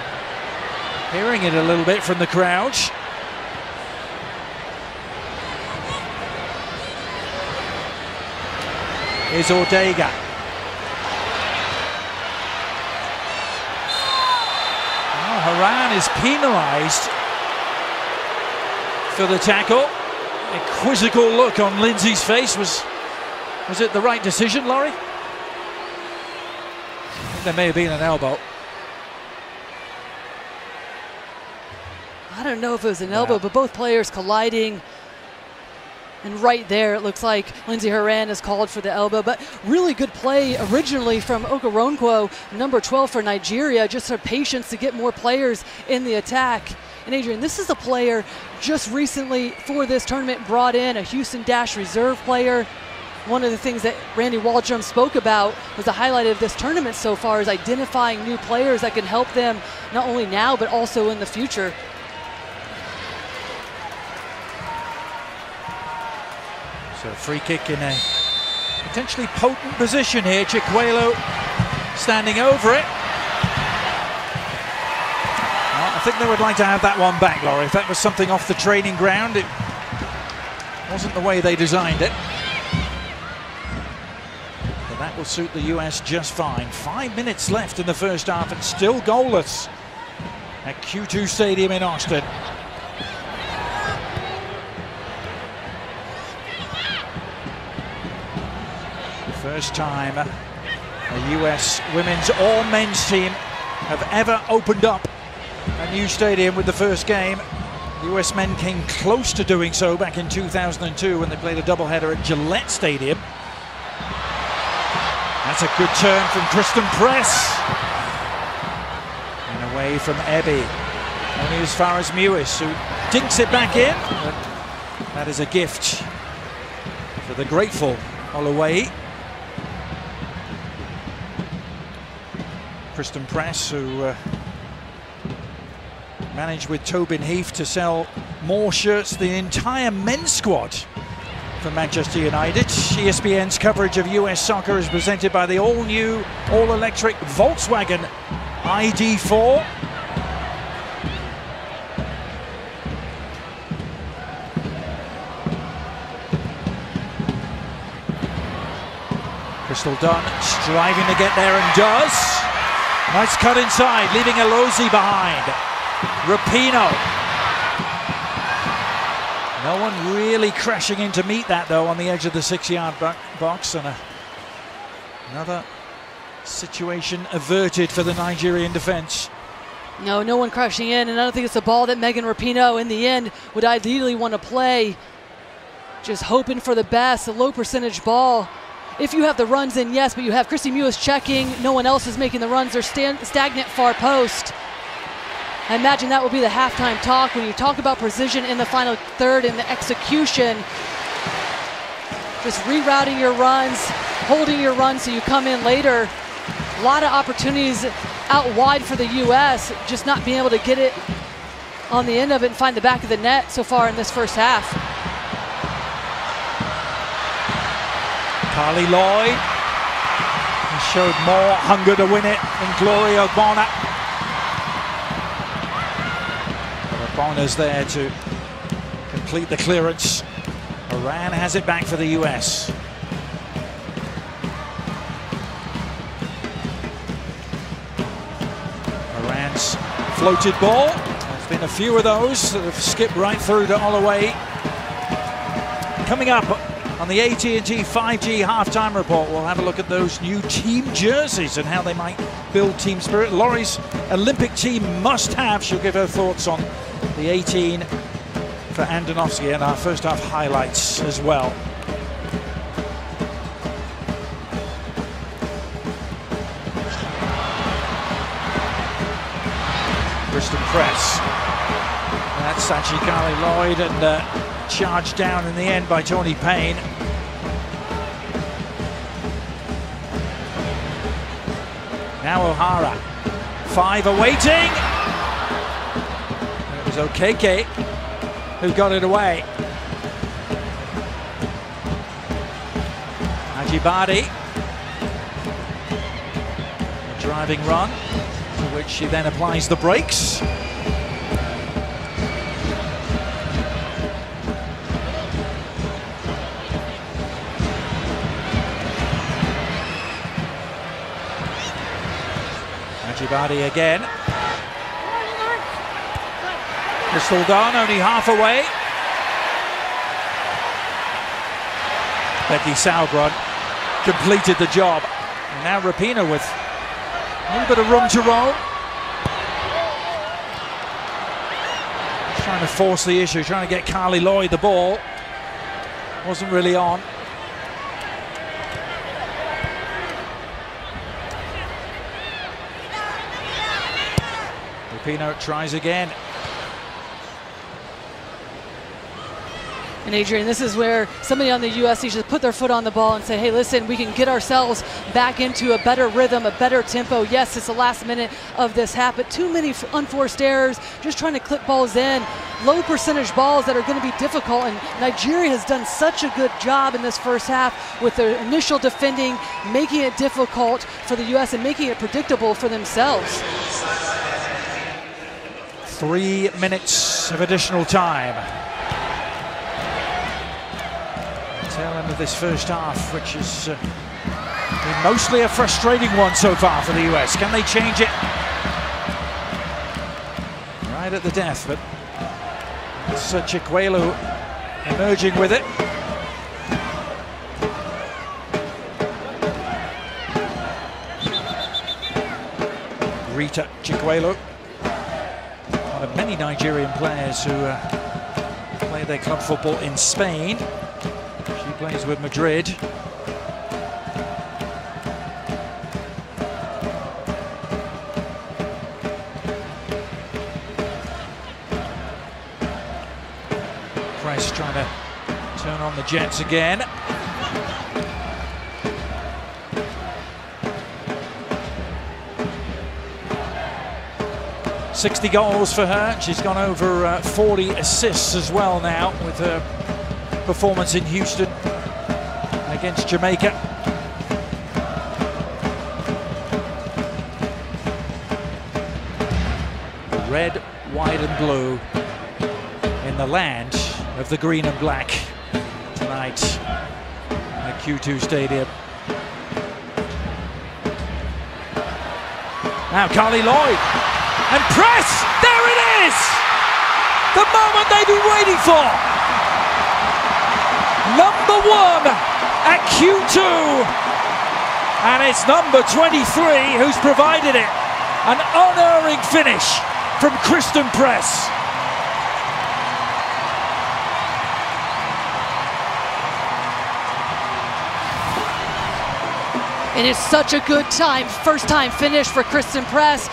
hearing it a little bit from the crowd. Is Ordega. Oh, Haran is penalised for the tackle. A quizzical look on Lindsay's face. Was it the right decision, Laurie? I think there may have been an elbow. I don't know if it was an elbow, but both players colliding. And right there, it looks like Lindsay Horan is called for the elbow. But really good play originally from Okoronkwo, number 12 for Nigeria. Just her patience to get more players in the attack. And Adrian, this is a player just recently for this tournament brought in, a Houston Dash reserve player. One of the things that Randy Waldrum spoke about was the highlight of this tournament so far is identifying new players that can help them not only now but also in the future. So free kick in a potentially potent position here. Chikwelu standing over it. Well, I think they would like to have that one back, Laurie. If that was something off the training ground, it wasn't the way they designed it. But that will suit the US just fine. 5 minutes left in the first half and still goalless at Q2 Stadium in Austin. First time a US women's or men's team have ever opened up a new stadium with the first game. The US men came close to doing so back in 2002 when they played a doubleheader at Gillette Stadium. That's a good turn from Christen Press. And Away from Eby. Only as far as Mewis, who dinks it back in. But that is a gift for the grateful Holloway. Kristen Press, who managed with Tobin Heath to sell more shirts than the entire men's squad for Manchester United. ESPN's coverage of US soccer is presented by the all-new, all-electric Volkswagen ID4. Crystal Dunn striving to get there and does. Nice cut inside, leaving Elozi behind. Rapinoe. No one really crashing in to meet that though on the edge of the 6-yard box, and another situation averted for the Nigerian defense. No one crashing in, and I don't think it's a ball that Megan Rapinoe in the end would ideally want to play. Just hoping for the best, a low percentage ball. If you have the runs in, yes, but you have Kristie Mewis checking, no one else is making the runs, they're stagnant far post. I imagine that will be the halftime talk when you talk about precision in the final third and the execution. Just rerouting your runs, holding your runs so you come in later. A lot of opportunities out wide for the US, just not being able to get it on the end of it and find the back of the net so far in this first half. Carly Lloyd showed more hunger to win it than Gloria Ogbonna. Bonner's there to complete the clearance. Iran has it back for the US. Iran's floated ball. There's been a few of those that have skipped right through to Holloway. Coming up on the AT&T 5G halftime report, we'll have a look at those new team jerseys and how they might build team spirit. Laurie's Olympic team must-have. She'll give her thoughts on the 18 for Andonovski and our first half highlights as well. Kristen Press. That's actually Carly Lloyd, and charged down in the end by Tony Payne. Now O'Hara. 5 awaiting. It was Okeke who got it away. Ajibade. A driving run, to which she then applies the brakes. Ajibade again. Crystal Dunn only half away. Becky Sauerbrunn completed the job. And now Rapinoe with a little bit of room to roll. Trying to force the issue, trying to get Carly Lloyd the ball. Wasn't really on. Rapinoe tries again. And Adrian, this is where somebody on the US needs to put their foot on the ball and say, hey, listen, we can get ourselves back into a better rhythm, a better tempo. Yes, it's the last minute of this half, but too many unforced errors, just trying to clip balls in, low percentage balls that are going to be difficult. And Nigeria has done such a good job in this first half with their initial defending, making it difficult for the US and making it predictable for themselves. 3 minutes of additional time. Tail end of this first half, which has been mostly a frustrating one so far for the US. Can they change it? Right at the death, but it's Chikwelu emerging with it. Rita Chikwelu, one of many Nigerian players who play their club football in Spain. She plays with Madrid. trying to turn on the jets again. "60 goals for her. She's gone over 40 assists as well now with her performance in Houston against Jamaica. Red, white and blue in the land of the green and black tonight at Q2 Stadium. Now Carli Lloyd, and press! There it is! The moment they've been waiting for! Number 1 at Q2, and it's number 23 who's provided it. An unerring finish from Christen Press. It is such a good time, first time finish for Christen Press.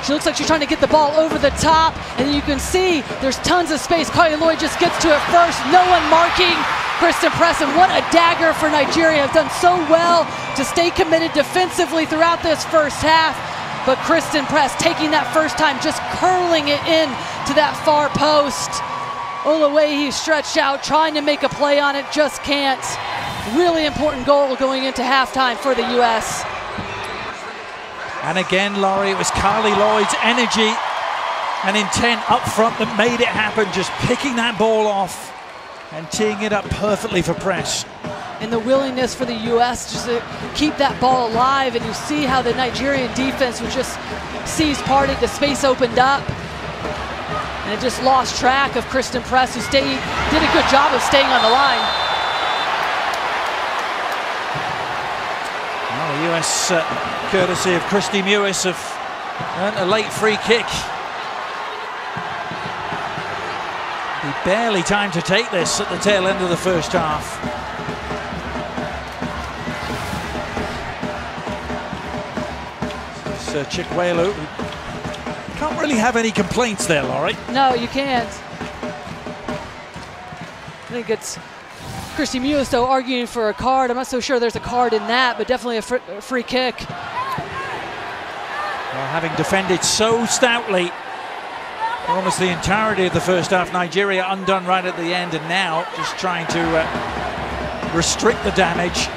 She looks like she's trying to get the ball over the top, and you can see there's tons of space. Carli Lloyd just gets to it first, no one marking Christen Press, and what a dagger for Nigeria. Have done so well to stay committed defensively throughout this first half, but Christen Press taking that first time, just curling it in to that far post. Oluwaseyi stretched out, trying to make a play on it, just can't. Really important goal going into halftime for the U.S. And again, Laurie, it was Carli Lloyd's energy and intent up front that made it happen, just picking that ball off and teeing it up perfectly for Press. And the willingness for the U.S. just to keep that ball alive, and you see how the Nigerian defense was just seized parted, the space opened up, and it just lost track of Christen Press, who did a good job of staying on the line. Well, the US, courtesy of Kristie Mewis, have earned a late free kick. Be barely time to take this at the tail end of the first half. It's Chikwelu. Can't really have any complaints there, Laurie. No, you can't. I think it's Kristie Mewis, though, arguing for a card. I'm not so sure there's a card in that, but definitely a free kick. Well, having defended so stoutly for almost the entirety of the first half, Nigeria undone right at the end, and now just trying to restrict the damage.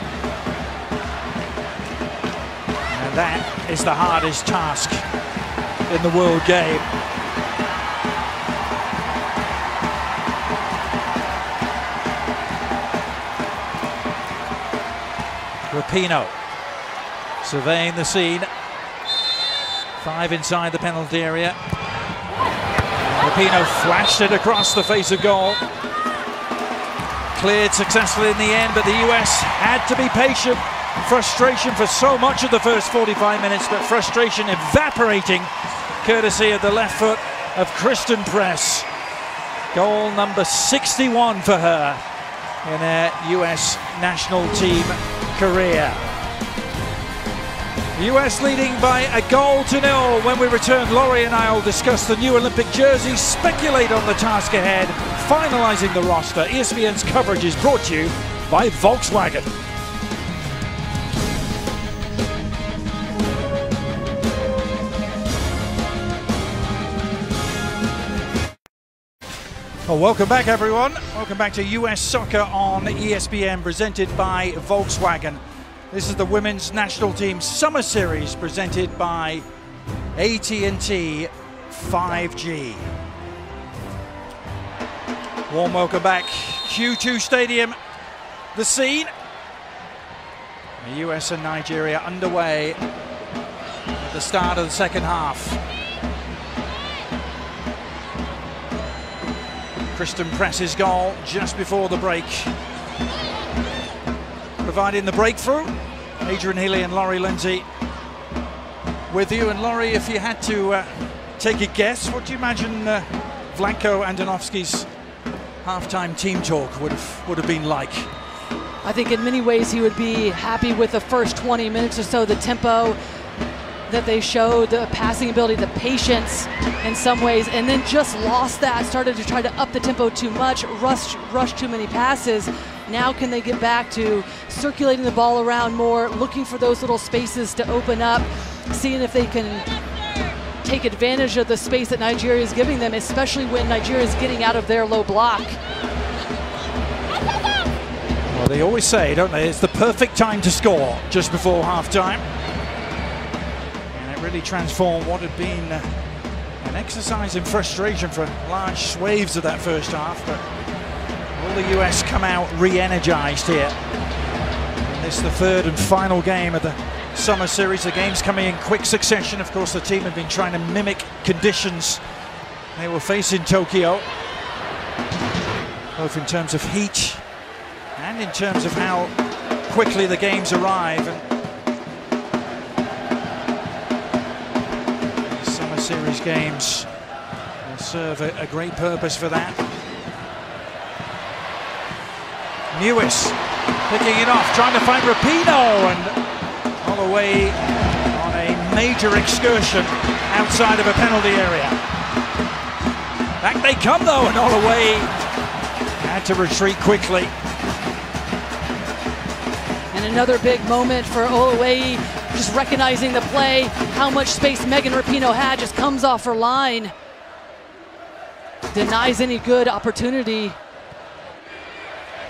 And that is the hardest task in the world game. Rapinoe surveying the scene. 5 inside the penalty area. Rapinoe flashed it across the face of goal. Cleared successfully in the end, but the US had to be patient. Frustration for so much of the first 45 minutes, but frustration evaporating courtesy of the left foot of Christen Press. Goal number 61 for her in her US national team career. The US leading by a 1-0. When we return, Laurie and I will discuss the new Olympic jerseys, speculate on the task ahead, finalising the roster. ESPN's coverage is brought to you by Volkswagen. Well, welcome back, everyone. Welcome back to US Soccer on ESPN, presented by Volkswagen. This is the Women's National Team Summer Series, presented by AT&T 5G. Warm welcome back. Q2 Stadium, the scene. The US and Nigeria underway at the start of the second half. Christen Press's goal just before the break, providing the breakthrough. Adrian Healy and Laurie Lindsay with you. And Laurie, if you had to take a guess, what do you imagine Vlatko Andonovski's halftime team talk would have been like? I think in many ways he would be happy with the first 20 minutes or so, the tempo, that they showed, the passing ability, the patience in some ways, and then just lost that, started to try to up the tempo too much, rush too many passes. Now can they get back to circulating the ball around more, looking for those little spaces to open up, seeing if they can take advantage of the space that Nigeria is giving them, especially when Nigeria is getting out of their low block. Well, they always say, don't they, it's the perfect time to score just before halftime. And it really transformed what had been an exercise in frustration for large swathes of that first half. But will the US come out re-energized here? And this is the third and final game of the Summer Series. The games coming in quick succession. Of course, the team have been trying to mimic conditions they will face in Tokyo, both in terms of heat and in terms of how quickly the games arrive. And the Summer Series games will serve a great purpose for that. Mewis picking it off, trying to find Rapinoe, and Holloway on a major excursion outside of a penalty area. Back they come though, and Holloway had to retreat quickly. And another big moment for Holloway, just recognizing the play, how much space Megan Rapinoe had, just comes off her line. Denies any good opportunity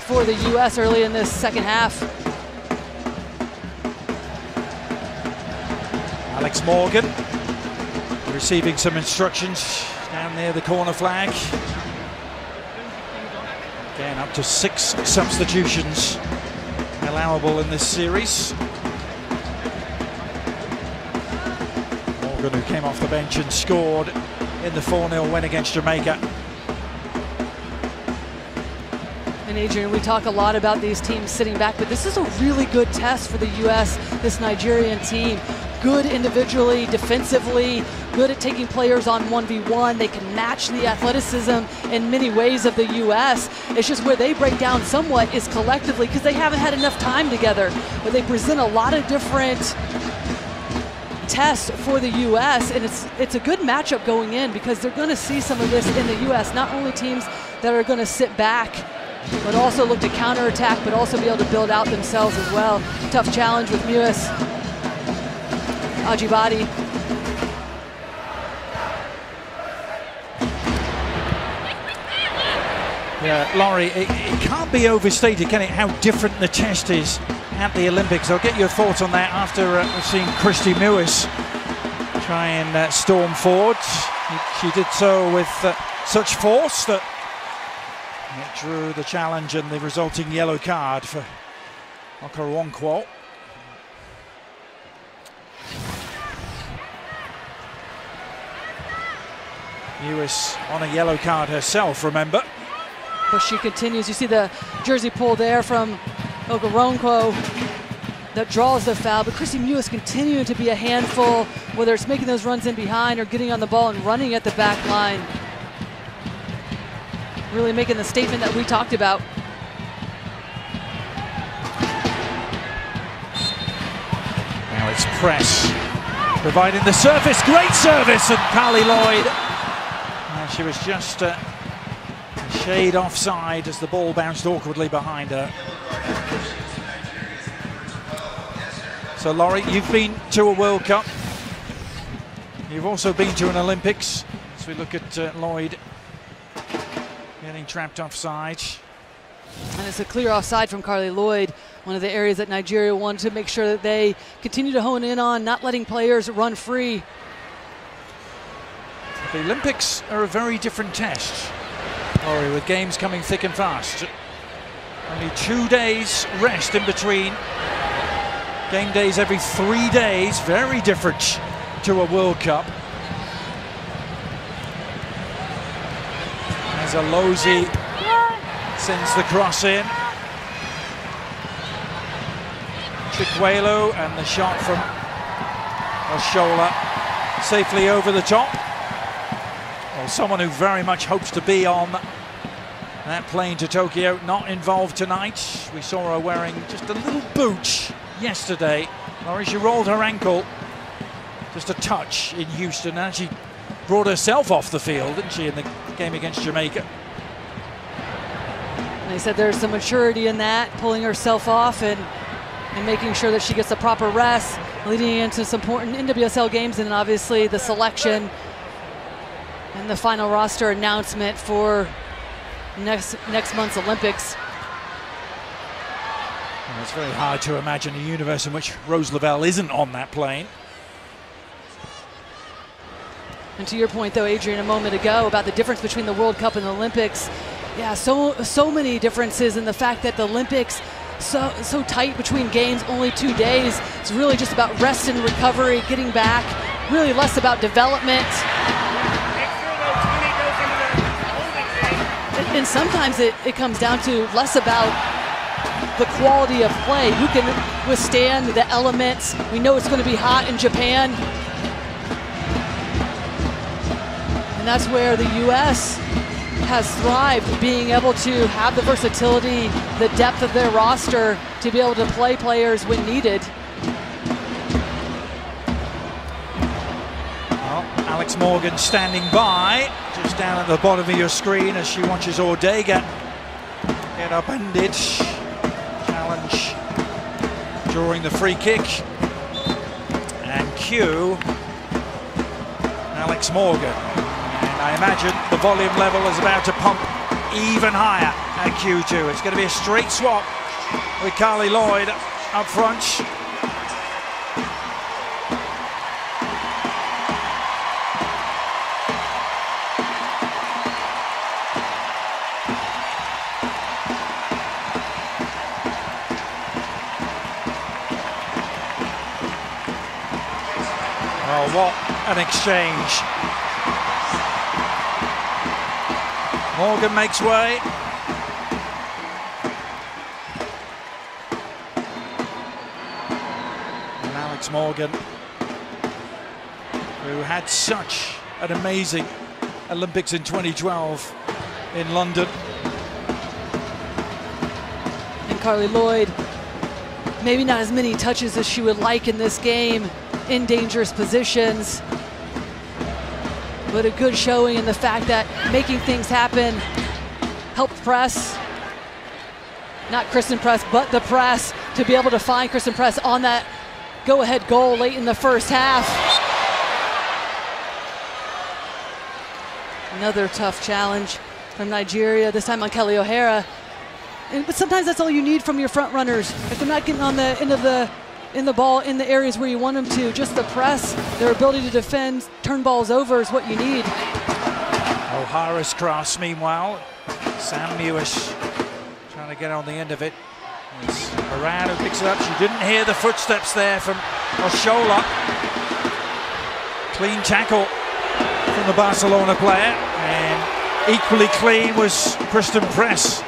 for the US early in this second half. Alex Morgan receiving some instructions down near the corner flag. Again, up to 6 substitutions allowable in this series. Morgan, who came off the bench and scored in the 4-0 win against Jamaica. And Adrian, we talk a lot about these teams sitting back, but this is a really good test for the US, this Nigerian team. Good individually, defensively, good at taking players on 1v1. They can match the athleticism in many ways of the US. It's just where they break down somewhat is collectively, because they haven't had enough time together. But they present a lot of different tests for the US, and it's a good matchup going in, because they're going to see some of this in the US. Not only teams that are going to sit back, but also look to counterattack, but also be able to build out themselves as well. Tough challenge with Mewis. Ajibade. Yeah, Laurie, it can't be overstated, can it, how different the test is at the Olympics. I'll get your thoughts on that after seeing Kristie Mewis try and storm forward. She did so with such force that it drew the challenge and the resulting yellow card for Okoronkwo. Mewis on a yellow card herself, remember. But she continues. You see the jersey pull there from Okoronkwo that draws the foul. But Kristie Mewis continuing to be a handful, whether it's making those runs in behind or getting on the ball and running at the back line. Really making the statement that we talked about. Now it's Press providing the service. Great service, and Carli Lloyd. She was just a shade offside as the ball bounced awkwardly behind her. So Laurie, you've been to a World Cup. You've also been to an Olympics. As we look at Lloyd getting trapped offside. And it's a clear offside from Carli Lloyd, one of the areas that Nigeria wanted to make sure that they continue to hone in on, not letting players run free. The Olympics are a very different test, Laurie, with games coming thick and fast. Only 2 days rest in between. Game days every 3 days, very different to a World Cup. As Alozie sends the cross in. Chikwelu, and the shot from Oshola safely over the top. Well, someone who very much hopes to be on that plane to Tokyo, not involved tonight. We saw her wearing just a little boot yesterday. Laurie, she rolled her ankle just a touch in Houston, and she brought herself off the field, didn't she, in the game against Jamaica? They said there's some maturity in that, pulling herself off and making sure that she gets the proper rest, leading into some important NWSL games, and obviously the selection and the final roster announcement for next month's Olympics. Well, it's very hard to imagine a universe in which Rose Lavelle isn't on that plane. And to your point, though, Adrian, a moment ago about the difference between the World Cup and the Olympics, yeah, so many differences in the fact that the Olympics so tight between games, only 2 days. It's really just about rest and recovery, getting back, really less about development. And sometimes it comes down to less about the quality of play, who can withstand the elements. We know it's going to be hot in Japan. And that's where the U.S. has thrived, being able to have the versatility, the depth of their roster to be able to play players when needed. Well, Alex Morgan standing by, just down at the bottom of your screen as she watches Ortega get upended. Challenge drawing the free kick. And cue Alex Morgan. I imagine the volume level is about to pump even higher at Q2. It's going to be a straight swap with Carli Lloyd up front. Oh, what an exchange. Morgan makes way. And Alex Morgan, who had such an amazing Olympics in 2012 in London. And Carli Lloyd, maybe not as many touches as she would like in this game, in dangerous positions. But a good showing in the fact that making things happen, helped press, not Christen Press, but the press, to be able to find Christen Press on that go-ahead goal late in the first half. Another tough challenge from Nigeria, this time on Kelly O'Hara. But sometimes that's all you need from your front runners. If they're not getting on the end of the ball in the areas where you want them to, just the press, their ability to defend, turn balls over is what you need. O'Hara's cross, meanwhile, Sam Mewis trying to get on the end of it. It's Horan who picks it up. She didn't hear the footsteps there from Oshola. Clean tackle from the Barcelona player, and equally clean was Christen Press,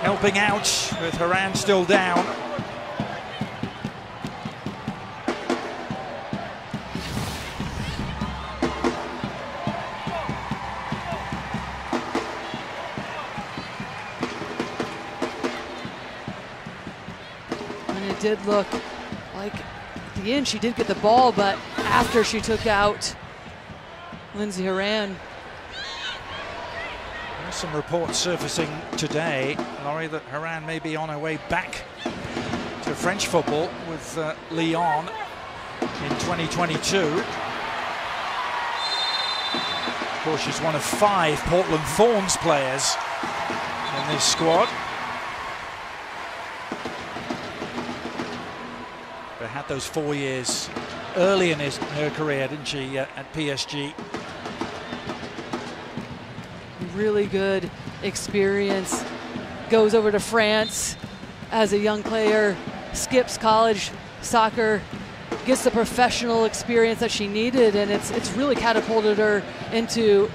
helping out with Horan still down. Did look like at the end she did get the ball, but after she took out Lindsey Horan. There's some reports surfacing today, Laurie, that Horan may be on her way back to French football with Lyon in 2022. Of course, she's one of 5 Portland Thorns players in this squad. Had those 4 years early in her career, didn't she, at PSG? Really good experience. Goes over to France as a young player, skips college soccer, gets the professional experience that she needed, and it's really catapulted her into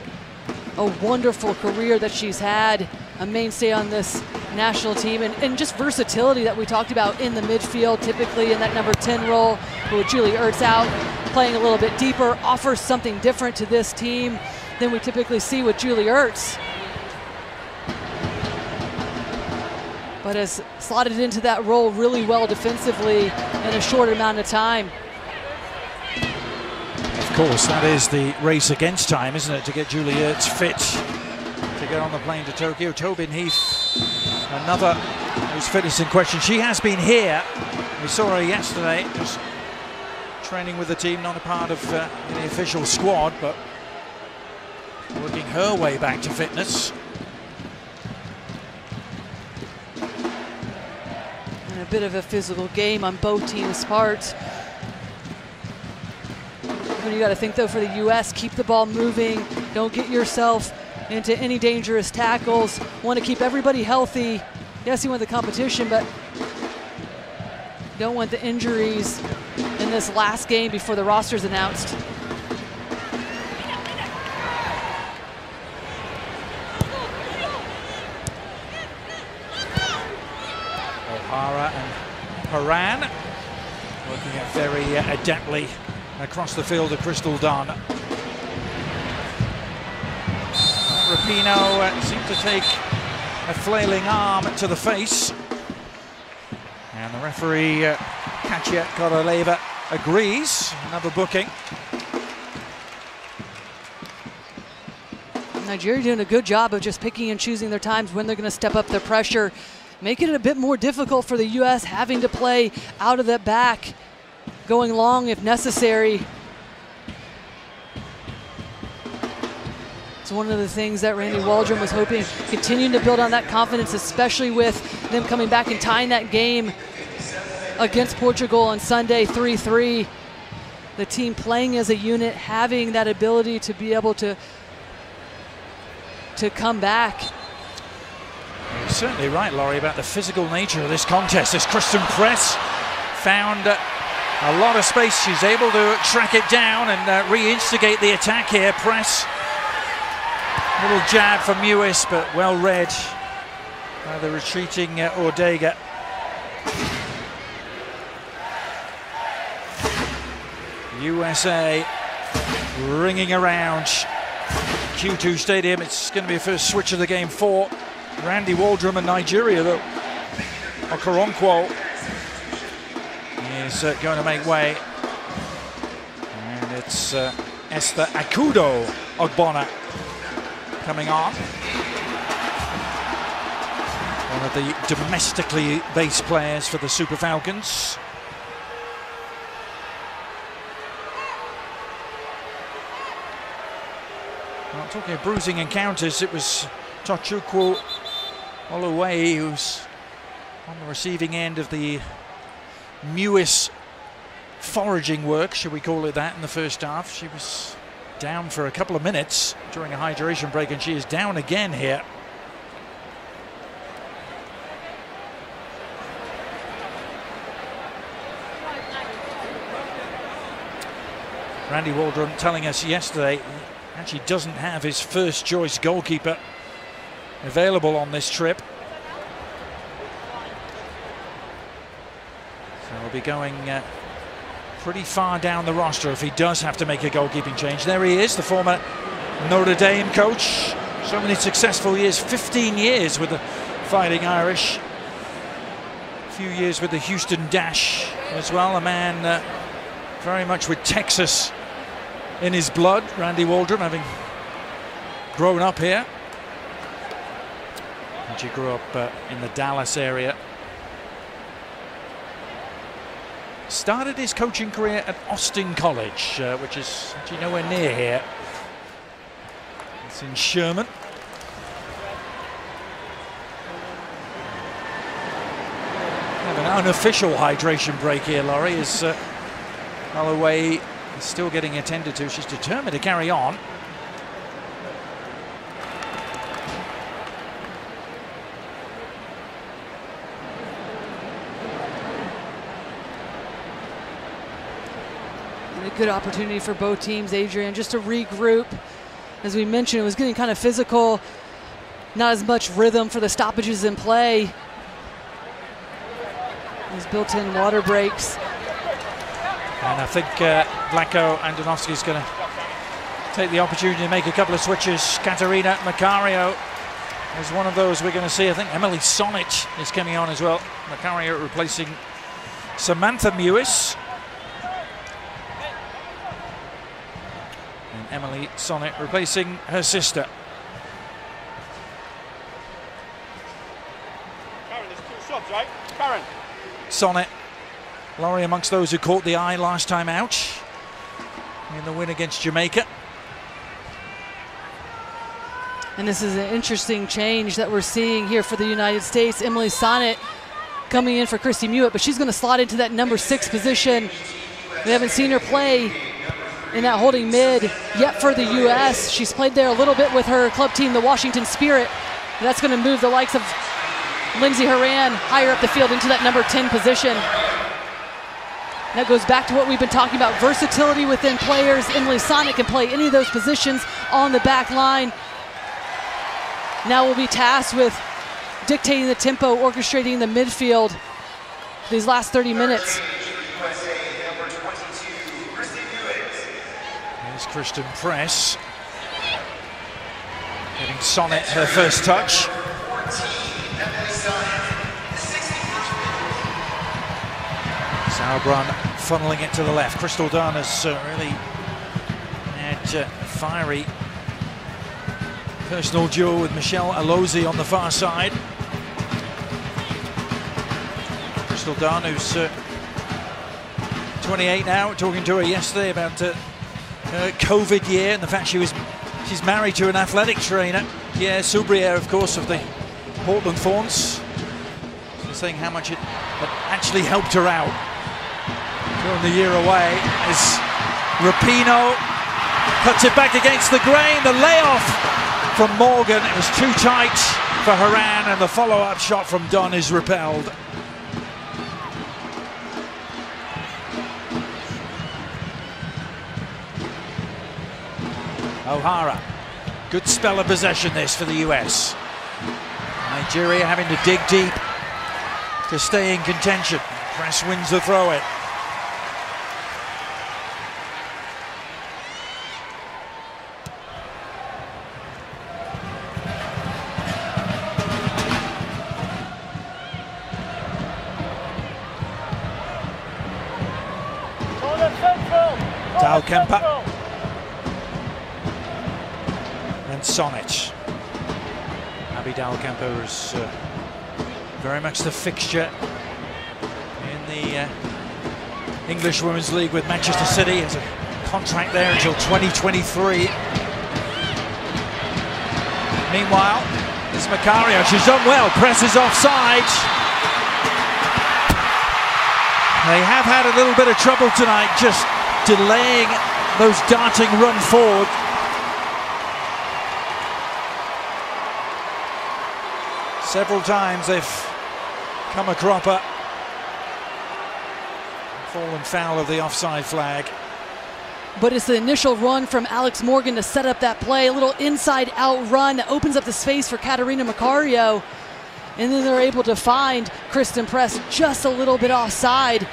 a wonderful career that she's had, a mainstay on this national team, and just versatility that we talked about in the midfield, typically in that number 10 role, with Julie Ertz out, playing a little bit deeper, offers something different to this team than we typically see with Julie Ertz. But has slotted into that role really well defensively in a short amount of time. course, that is the race against time, isn't it, to get Julie Ertz fit to get on the plane to Tokyo. Tobin Heath, another whose fitness in question. She has been here. We saw her yesterday, just training with the team, not a part of the official squad, but working her way back to fitness. And a bit of a physical game on both teams' parts. You got to think, though, for the U.S., keep the ball moving. Don't get yourself into any dangerous tackles. Want to keep everybody healthy. Yes, you want the competition, but don't want the injuries in this last game before the roster's announced. O'Hara and Horan working it very adeptly across the field of Crystal Dunn. Rapinoe seemed to take a flailing arm to the face. And the referee, Katia Koroleva, agrees. Another booking. Nigeria doing a good job of just picking and choosing their times when they're going to step up their pressure, making it a bit more difficult for the U.S., having to play out of the back, going long if necessary. It's one of the things that Randy Waldrum was hoping, continuing to build on that confidence, especially with them coming back and tying that game against Portugal on Sunday 3-3. The team playing as a unit, having that ability to be able to come back. You're certainly right, Laurie, about the physical nature of this contest. As Kristen Press found a lot of space, she's able to track it down and re-instigate the attack here. Press, little jab from Mewis, but well read by the retreating Ordega. USA ringing around Q2 Stadium. It's going to be a first switch of the game for Randy Waldrum and Nigeria, though. Okoronkwo is going to make way. And it's Esther Akudo Ogbonna coming on. One of the domestically based players for the Super Falcons. Well, talking of bruising encounters, it was Tochukwu Oluwaye who's on the receiving end of the Mewis foraging work, should we call it that, in the first half. She was down for a couple of minutes during a hydration break, and she is down again here. Randy Waldrum telling us yesterday he actually doesn't have his first choice goalkeeper available on this trip. So he'll be going pretty far down the roster if he does have to make a goalkeeping change. There he is, the former Notre Dame coach. So many successful years, 15 years with the Fighting Irish. A few years with the Houston Dash as well. A man very much with Texas in his blood, Randy Waldrum, having grown up here. And she grew up in the Dallas area. Started his coaching career at Austin College, which is actually nowhere near here. It's in Sherman. Have an unofficial hydration break here, Laurie, as Holloway is still getting attended to. She's determined to carry on. A good opportunity for both teams, Adrian, just to regroup. As we mentioned, it was getting kind of physical, not as much rhythm for the stoppages in play. These built-in water breaks. And I think Vlatko Andonovski is going to take the opportunity to make a couple of switches. Katerina Macario is one of those we're going to see. I think Emily Sonnet is coming on as well. Macario replacing Samantha Mewis. Emily Sonnett replacing her sister. Karen, there's 2 subs, right? Karen. Sonnett, Laurie amongst those who caught the eye last time out in the win against Jamaica. And this is an interesting change that we're seeing here for the United States. Emily Sonnett coming in for Christy Mewett, but she's going to slot into that number 6 position. We haven't seen her play in that holding mid yet for the U.S. She's played there a little bit with her club team, the Washington Spirit. That's going to move the likes of Lindsey Horan higher up the field into that number 10 position. That goes back to what we've been talking about, versatility within players. Emily Sonnett can play any of those positions on the back line. Now we'll be tasked with dictating the tempo, orchestrating the midfield these last 30 minutes. Here's Christen Press getting Sonnett her first touch. Sauerbrunn funneling it to the left. Crystal Dunn has really had fiery personal duel with Michelle Alozi on the far side. Crystal Dunn, who's 28 now, talking to her yesterday about her COVID year and the fact she's married to an athletic trainer, Pierre Soubrière, of course, of the Portland Thorns. She's saying how much it had actually helped her out during the year away as Rapinoe cuts it back against the grain. The layoff from Morgan, it was too tight for Horan, and the follow-up shot from Dunn is repelled. O'Hara, good spell of possession this for the US. Nigeria having to dig deep to stay in contention. Press wins the throw-in. Dahlkemper and Sonnett. Abby Dahlkemper is very much the fixture in the English Women's League with Manchester City. Has a contract there until 2023. Meanwhile, it's Macario. She's done well. Presses offside. They have had a little bit of trouble tonight, just delaying those darting run forward. Several times they've come a cropper, fallen foul of the offside flag. But it's the initial run from Alex Morgan to set up that play, a little inside-out run that opens up the space for Catarina Macario. And then they're able to find Christen Press just a little bit offside.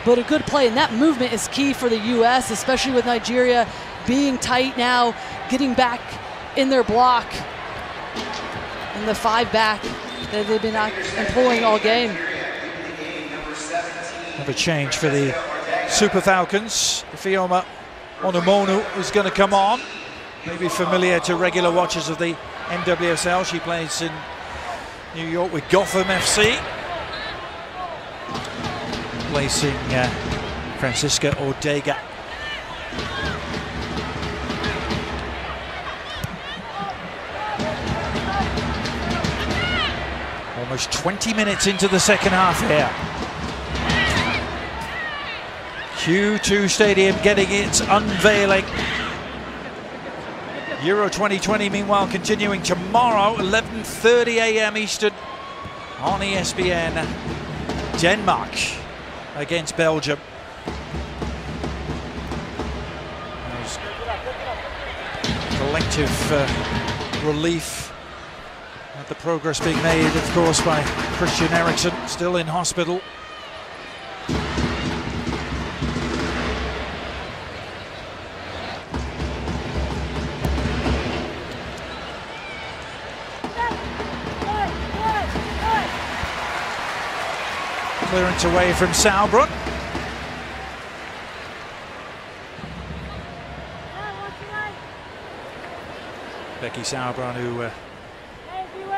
But a good play, and that movement is key for the U.S., especially with Nigeria being tight now, getting back in their block. And the 5 back that they've been employing all game. Have a change for the Super Falcons. Ifeoma Onumonu is going to come on. Maybe familiar to regular watchers of the NWSL. She plays in New York with Gotham FC. Placing Francisca Ortega. Almost 20 minutes into the second half here. Q2 Stadium getting its unveiling. Euro 2020 meanwhile continuing tomorrow, 11:30 a.m. Eastern on ESPN. Denmark against Belgium. There's collective relief at the progress being made, of course, by Christian Eriksen, still in hospital. Clearance away from Sauerbrunn. Becky Sauerbrunn, who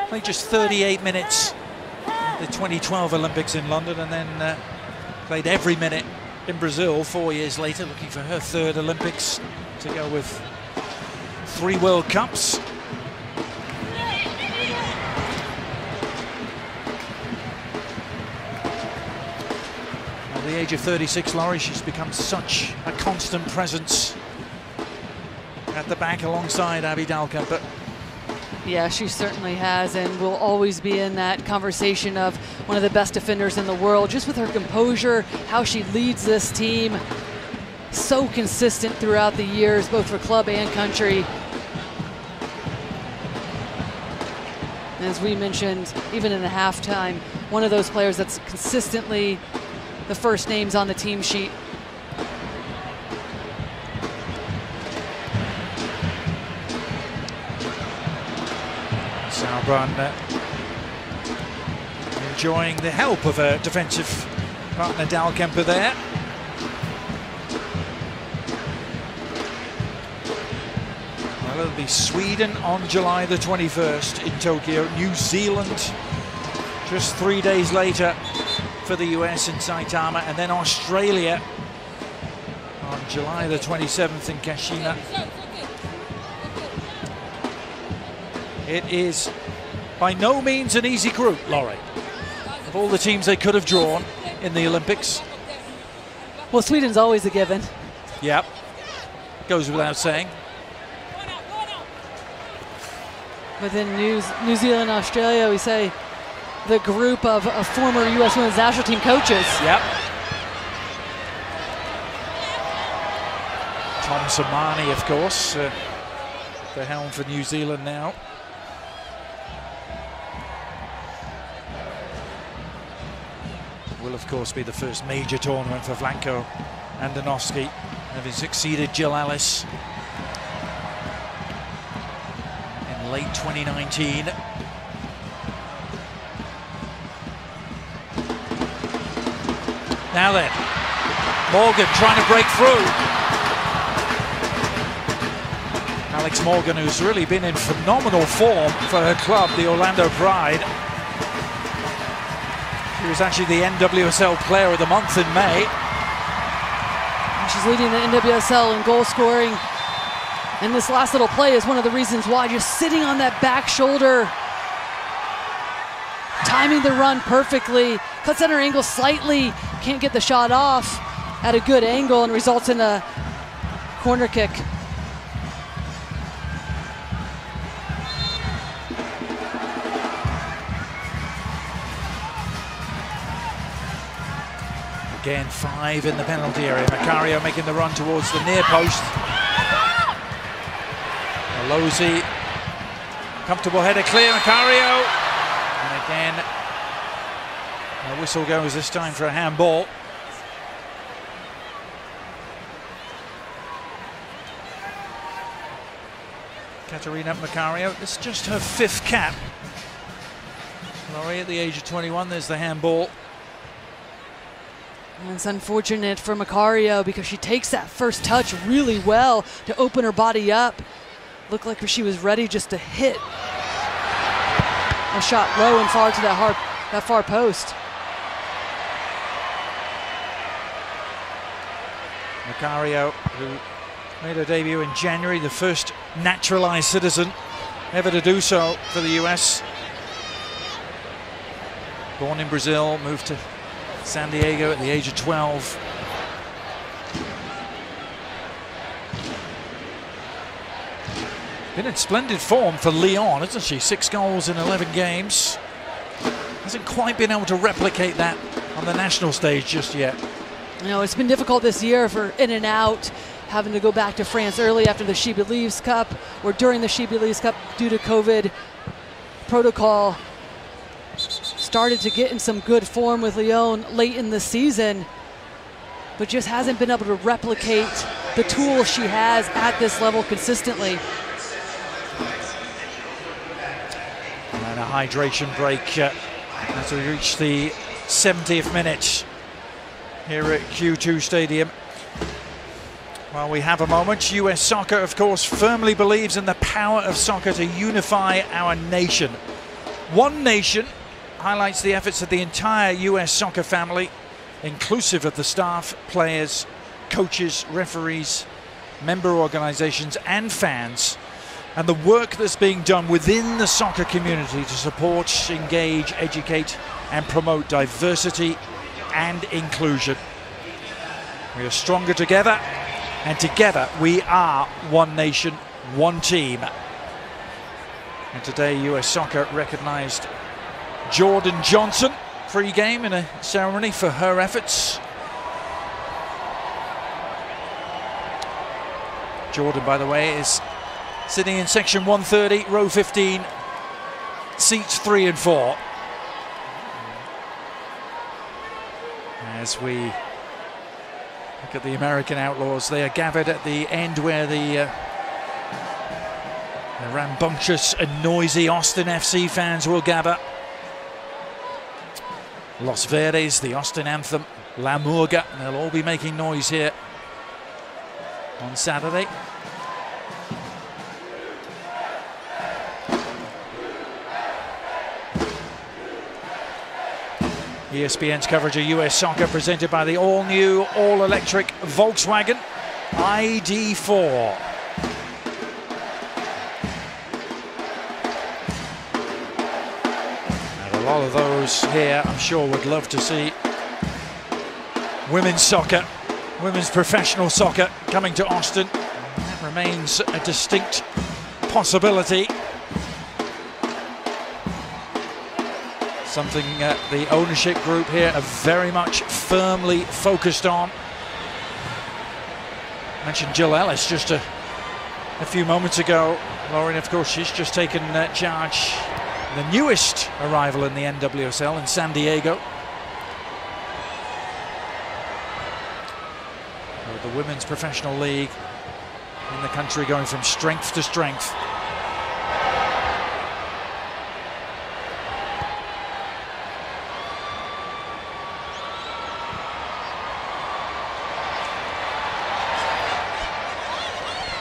played just 38 minutes at the 2012 Olympics in London, and then played every minute in Brazil 4 years later, looking for her third Olympics to go with 3 World Cups. At the age of 36, Laurie, she's become such a constant presence at the back alongside Abby Dahlkemper. Yeah, she certainly has, and will always be in that conversation of one of the best defenders in the world, just with her composure, how she leads this team. So consistent throughout the years, both for club and country. As we mentioned, even in the halftime, one of those players that's consistently the first names on the team sheet. Sauerbrunn enjoying the help of her defensive partner Dahlkemper there. Well, it'll be Sweden on July the 21st in Tokyo. New Zealand just 3 days later for the US in Saitama, and then Australia on July the 27th in Kashima. It is by no means an easy group, Laurie, of all the teams they could have drawn in the Olympics. Well, Sweden's always a given. Yep, goes without saying. Within New Zealand and Australia, we say the group of former U.S. women's national team coaches. Yep. Tom Sermanni, of course, the helm for New Zealand now. Will, of course, be the first major tournament for Vlatko Andonovski, having succeeded Jill Ellis in late 2019. Now then, Morgan trying to break through. Alex Morgan, who's really been in phenomenal form for her club, the Orlando Pride. She was actually the NWSL Player of the Month in May. And she's leading the NWSL in goal scoring. And this last little play is one of the reasons why, just sitting on that back shoulder, timing the run perfectly, cuts center angle slightly, can't get the shot off at a good angle, and results in a corner kick. Again, 5 in the penalty area. Macario making the run towards the near post. Alozi, comfortable header clear, Macario. And again, a whistle goes this time for a handball. Katarina Macario, it's just her 5th cap. Laurie, at the age of 21, there's the handball. And it's unfortunate for Macario because she takes that first touch really well to open her body up. Looked like she was ready just to hit a shot low and far to that far post. Macario, who made her debut in January, the first naturalized citizen ever to do so for the US. Born in Brazil, moved to San Diego at the age of 12. Been in splendid form for Lyon, isn't she? 6 goals in 11 games. Hasn't quite been able to replicate that on the national stage just yet. You know, it's been difficult this year for in and out, having to go back to France early after the She Believes Cup or during the She Believes Cup due to COVID protocol. Started to get in some good form with Lyon late in the season, but just hasn't been able to replicate the tools she has at this level consistently. And a hydration break as we reach the 70th minute here at Q2 Stadium. While we have a moment, US Soccer, of course, firmly believes in the power of soccer to unify our nation. One Nation highlights the efforts of the entire US Soccer family, inclusive of the staff, players, coaches, referees, member organizations and fans, and the work that's being done within the soccer community to support, engage, educate and promote diversity and inclusion. We are stronger together, and together we are one nation, one team. And today US Soccer recognized Jordan Johnson pre-game in a ceremony for her efforts. Jordan, by the way, is sitting in section 130, row 15, seats 3 and 4. As we look at the American Outlaws, they are gathered at the end where the rambunctious and noisy Austin FC fans will gather. Los Verdes, the Austin anthem, La Murga, and they'll all be making noise here on Saturday. ESPN's coverage of US Soccer presented by the all-new, all-electric Volkswagen ID.4. And a lot of those here, I'm sure, would love to see women's soccer, women's professional soccer coming to Austin. That remains a distinct possibility. Something the ownership group here are very much firmly focused on. I mentioned Jill Ellis just a few moments ago. Lauren, of course, she's just taken charge, the newest arrival in the NWSL in San Diego. The Women's Professional League in the country going from strength to strength.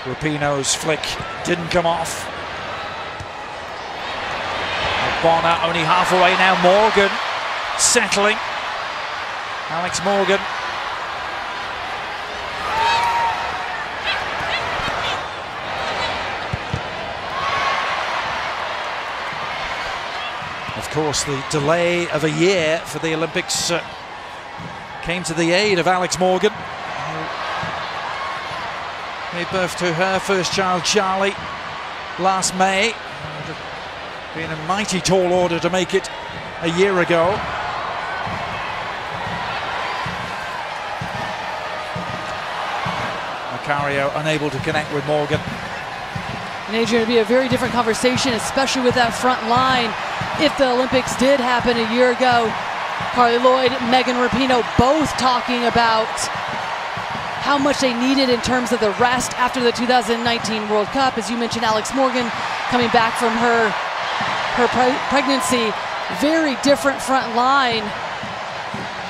Rapinoe's flick didn't come off. Bonner only half away now. Morgan settling. Alex Morgan. Of course, the delay of a year for the Olympics came to the aid of Alex Morgan. Gave birth to her first child, Charlie, last May. Being a mighty tall order to make it a year ago. Macario unable to connect with Morgan. And Adrian, it'd be a very different conversation, especially with that front line. If the Olympics did happen a year ago, Carly Lloyd, Megan Rapinoe both talking about how much they needed in terms of the rest after the 2019 World Cup. As you mentioned, Alex Morgan coming back from her pregnancy. Very different front line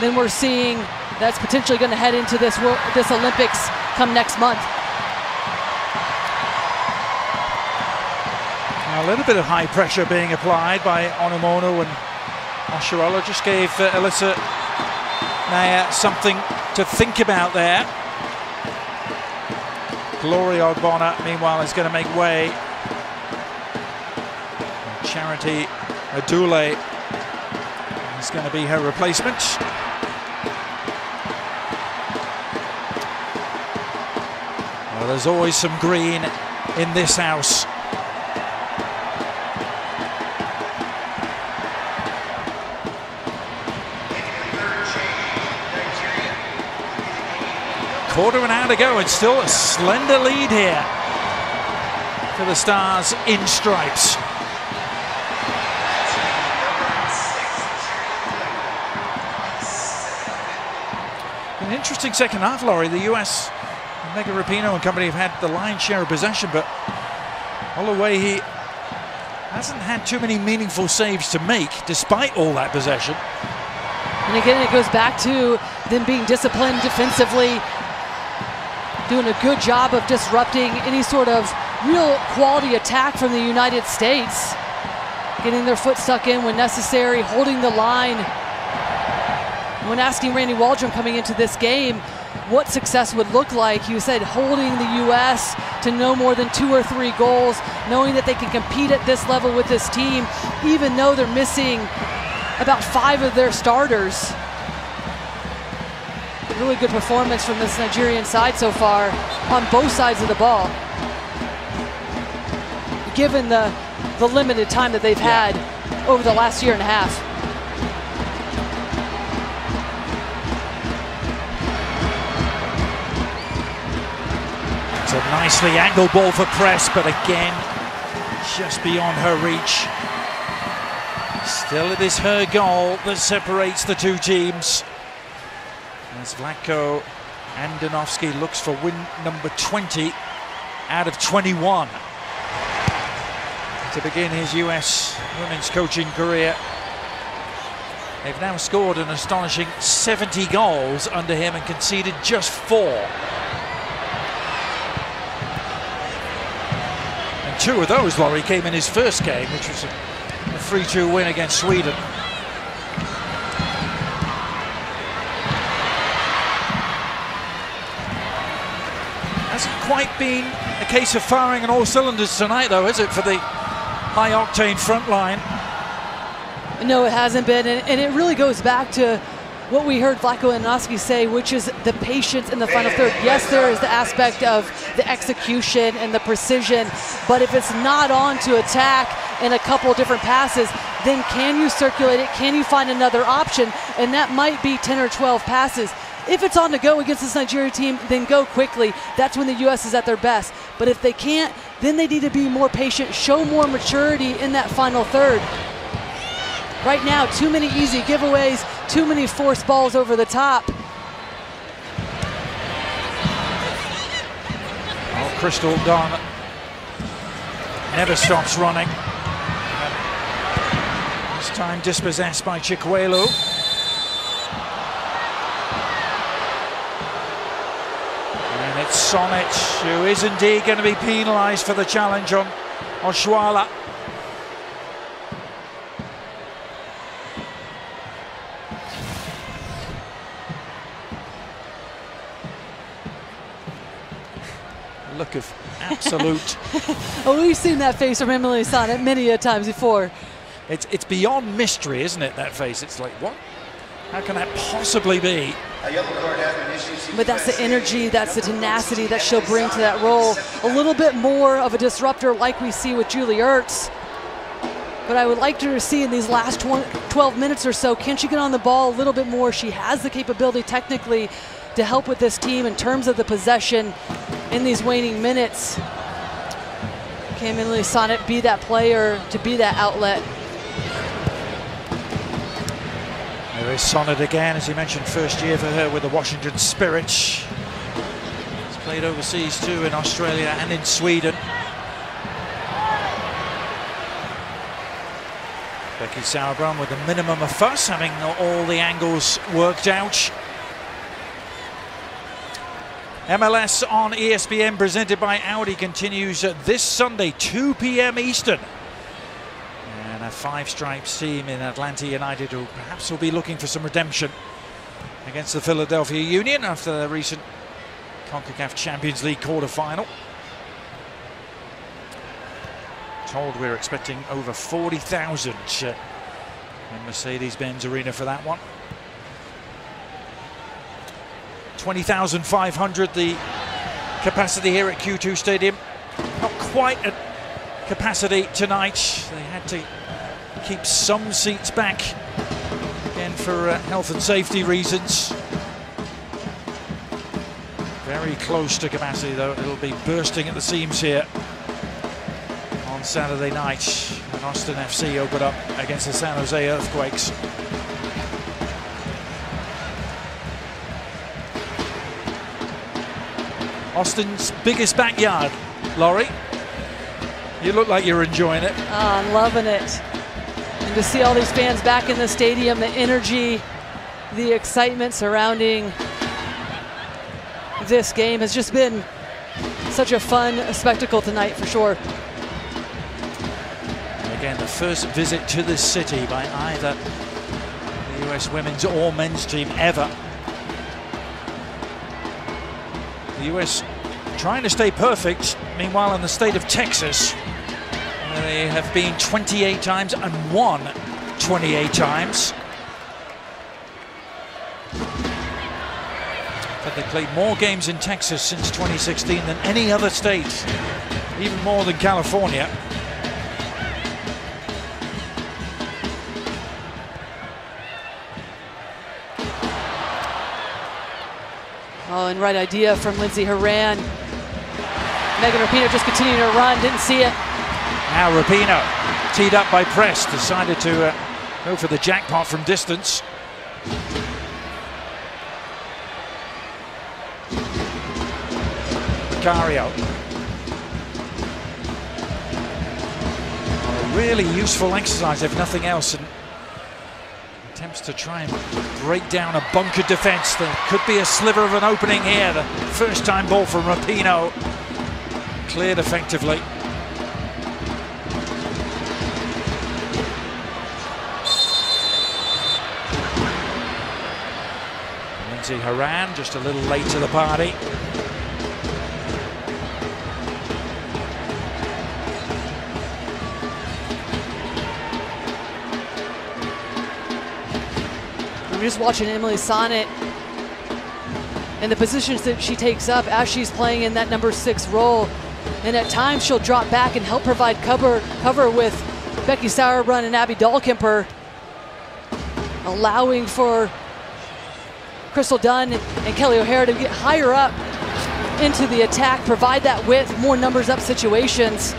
than we're seeing that's potentially going to head into this Olympics come next month. A little bit of high pressure being applied by Onomono, and Oshuola just gave Alyssa Naeher something to think about there. Gloria Ogbonna, meanwhile, is going to make way. Charity Adule is going to be her replacement. Well, there's always some green in this house. Quarter of an hour to go, and still a slender lead here for the Stars in stripes. An interesting second half, Laurie. The US, Megan Rapinoe and company have had the lion's share of possession, but Holloway, he hasn't had too many meaningful saves to make despite all that possession. And again, it goes back to them being disciplined defensively. doing a good job of disrupting any sort of real quality attack from the United States. Getting their foot stuck in when necessary, holding the line. When asking Randy Waldrum coming into this game what success would look like, he said holding the U.S. to no more than 2 or 3 goals, knowing that they can compete at this level with this team, even though they're missing about 5 of their starters. Really good performance from this Nigerian side so far on both sides of the ball, given the limited time that they've had over the last year and a half. It's a nicely angled ball for Press, but again, just beyond her reach. Still, it is her goal that separates the two teams, as Vlatko Andonovski looks for win number 20 out of 21 to begin his US women's coaching career. They've now scored an astonishing 70 goals under him and conceded just 4. And 2 of those, Laurie, came in his first game, which was a 3-2 win against Sweden. Hasn't quite been a case of firing on all cylinders tonight, though, is it, for the high-octane front line? No, it hasn't been, and it really goes back to what we heard Vlatko Andonovski say, which is the patience in the final third. Yes, there is the aspect of the execution and the precision, but if it's not on to attack in a couple of different passes, then can you circulate it? Can you find another option? And that might be 10 or 12 passes. If it's on to go against this Nigeria team, then go quickly. That's when the U.S. is at their best. But if they can't, then they need to be more patient, show more maturity in that final third. Right now, too many easy giveaways, too many forced balls over the top. Oh, Crystal Dunn never stops running. This time dispossessed by Chikwelu. And it's Sonnet who is indeed going to be penalised for the challenge on Oshuala. Look of absolute. Oh, we've seen that face from Emily Sonnet many a times before. It's beyond mystery, isn't it, that face? It's like, what? How can that possibly be? But that's the energy, that's the tenacity that she'll bring to that role. A little bit more of a disruptor like we see with Julie Ertz. But I would like her to see in these last 12 minutes or so, can she get on the ball a little bit more? She has the capability technically to help with this team in terms of the possession in these waning minutes. Can Emily Sonnet be that player to be that outlet? There is Sonnet again, as you mentioned, first year for her with the Washington Spirit. She's played overseas too, in Australia and in Sweden. Becky Sauerbrunn with the minimum of fuss, having all the angles worked out. MLS on ESPN, presented by Audi, continues this Sunday, 2 p.m. Eastern. And a Five Stripes team in Atlanta United who perhaps will be looking for some redemption against the Philadelphia Union after the recent CONCACAF Champions League quarter-final. Told we're expecting over 40,000 in Mercedes-Benz Arena for that one. 20,500 the capacity here at Q2 Stadium. Not quite at capacity tonight. They had to keep some seats back again for health and safety reasons. Very close to capacity though. It'll be bursting at the seams here on Saturday night when Austin FC open up against the San Jose Earthquakes. Austin's biggest backyard, Laurie. You look like you're enjoying it. Oh, I'm loving it. And to see all these fans back in the stadium, the energy, the excitement surrounding this game has just been such a fun spectacle tonight for sure. Again, the first visit to this city by either the US women's or men's team ever. The US trying to stay perfect. Meanwhile, in the state of Texas, they have been 28 times and won 28 times. But they played more games in Texas since 2016 than any other state, even more than California. Oh, and right idea from Lindsey Horan. Megan Rapinoe just continuing to run, didn't see it. Now Rapinoe, teed up by Press, decided to go for the jackpot from distance. Vicario. A really useful exercise, if nothing else, and attempts to try and break down a bunkered defense. There could be a sliver of an opening here. The first time ball from Rapinoe, cleared effectively. Lindsey Horan just a little late to the party. I'm just watching Emily Sonnett and the positions that she takes up as she's playing in that number 6 role. And at times she'll drop back and help provide cover with Becky Sauerbrunn and Abby Dahlkemper, allowing for Crystal Dunn and Kelly O'Hara to get higher up into the attack, provide that width, more numbers up situations.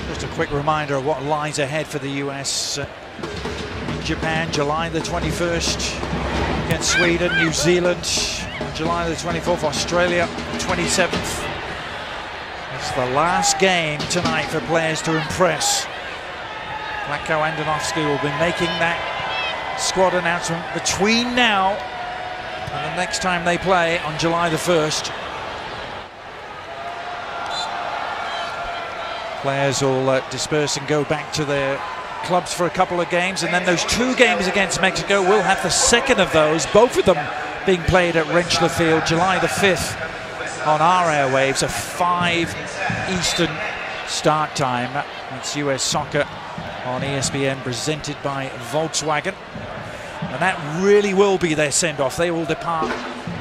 Just a quick reminder of what lies ahead for the US in Japan, July the 21st against Sweden, New Zealand, July the 24th, Australia, 27th. It's the last game tonight for players to impress. Vlatko Andonovski will be making that squad announcement between now and the next time they play on July the 1st. Players will disperse and go back to their clubs for a couple of games, and then those 2 games against Mexico, will have the second of those, both of them being played at Rentschler Field, July the 5th on our airwaves, a 5 Eastern start time. That's US Soccer on ESPN, presented by Volkswagen. And that really will be their send-off. They will depart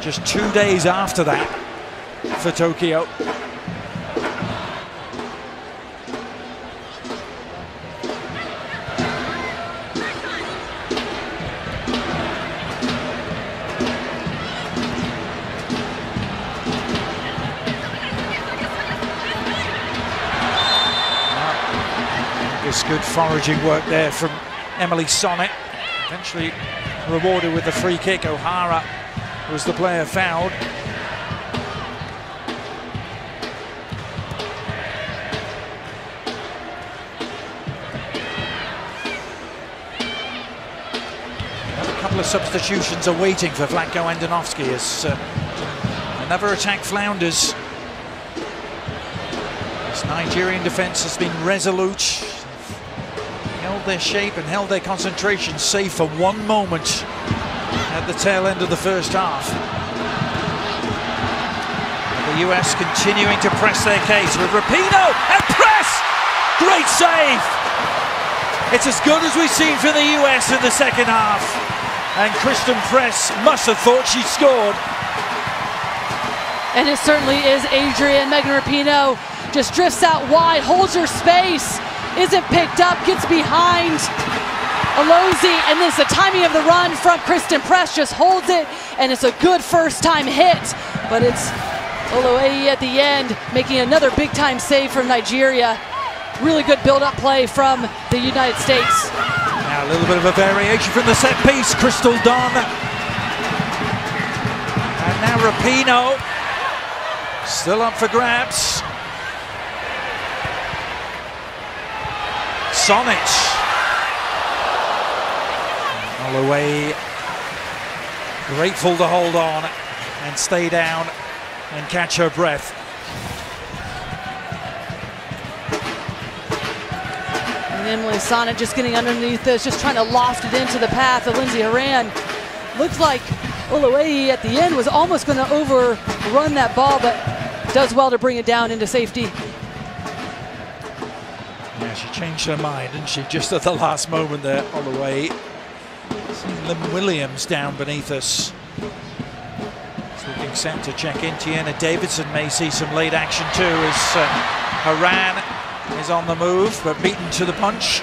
just 2 days after that for Tokyo. Good foraging work there from Emily Sonnett. Eventually rewarded with the free kick. O'Hara was the player fouled. A couple of substitutions are waiting for Vlatko Andonovski as another attack flounders. This Nigerian defence has been resolute. Held their shape and held their concentration, save for one moment at the tail end of the first half. The US continuing to press their case with Rapinoe and Press! Great save! It's as good as we've seen for the US in the second half. And Christen Press must have thought she scored. And it certainly is Adrian. Megan Rapinoe just drifts out wide, holds her space, isn't picked up, gets behind Alozie, and then it's the timing of the run from Christen Press, just holds it, and it's a good first time hit, but it's Oloa'i at the end making another big time save from Nigeria. Really good build-up play from the United States. Now a little bit of a variation from the set piece, Crystal Dunn. And now Rapinoe, still up for grabs. Sonnett. Holloway grateful to hold on and stay down and catch her breath. And Emily Sonnett just getting underneath this, just trying to loft it into the path of Lindsey Horan. Looks like Olowayi at the end was almost going to overrun that ball, but does well to bring it down into safety. Yeah, she changed her mind, didn't she? Just at the last moment there, Holloway. Seeing Lynn Williams down beneath us. Looking set to check in. Tiana Davidson may see some late action too as Horan is on the move, but beaten to the punch.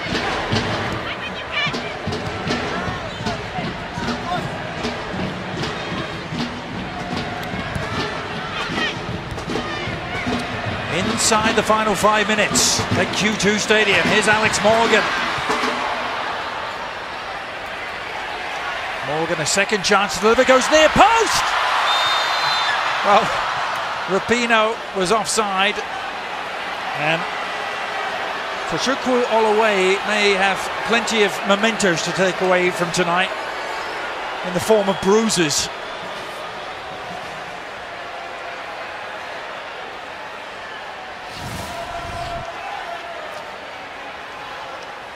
Inside the final 5 minutes at Q2 Stadium. Here's Alex Morgan. Morgan, a second chance to deliver, goes near post! Well, Rapinoe was offside, and Tochukwu Olowayi may have plenty of mementos to take away from tonight in the form of bruises.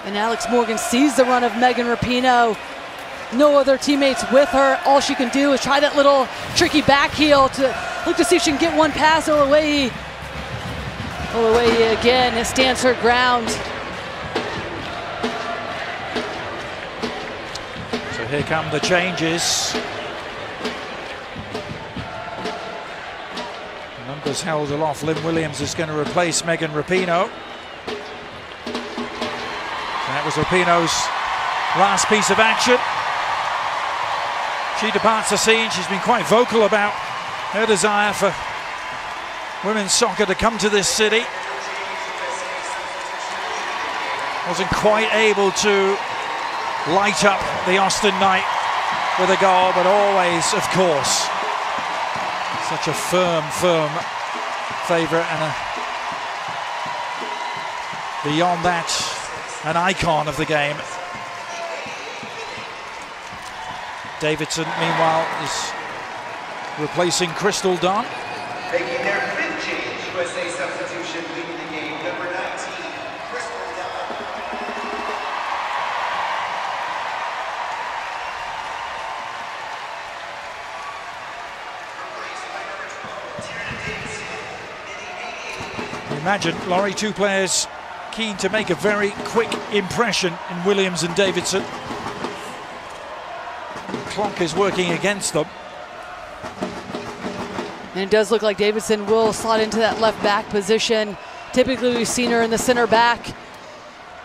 And Alex Morgan sees the run of Megan Rapinoe. No other teammates with her. All she can do is try that little tricky back heel to look to see if she can get one past Olowayi. Olowayi again stands her ground. So here come the changes. The numbers held aloft. Lynn Williams is going to replace Megan Rapinoe. That was Rapinoe's last piece of action. She departs the scene. She's been quite vocal about her desire for women's soccer to come to this city. Wasn't quite able to light up the Austin night with a goal, but always, of course, such a firm favourite, and beyond that, an icon of the game. Davidson, meanwhile, is replacing Crystal Dunn. Making their fifth change, USA substitution, leading the game, number 19, Crystal Dunn. Imagine, Laurie, two players keen to make a very quick impression in Williams and Davidson. The clock is working against them. And it does look like Davidson will slot into that left back position. Typically we've seen her in the center back.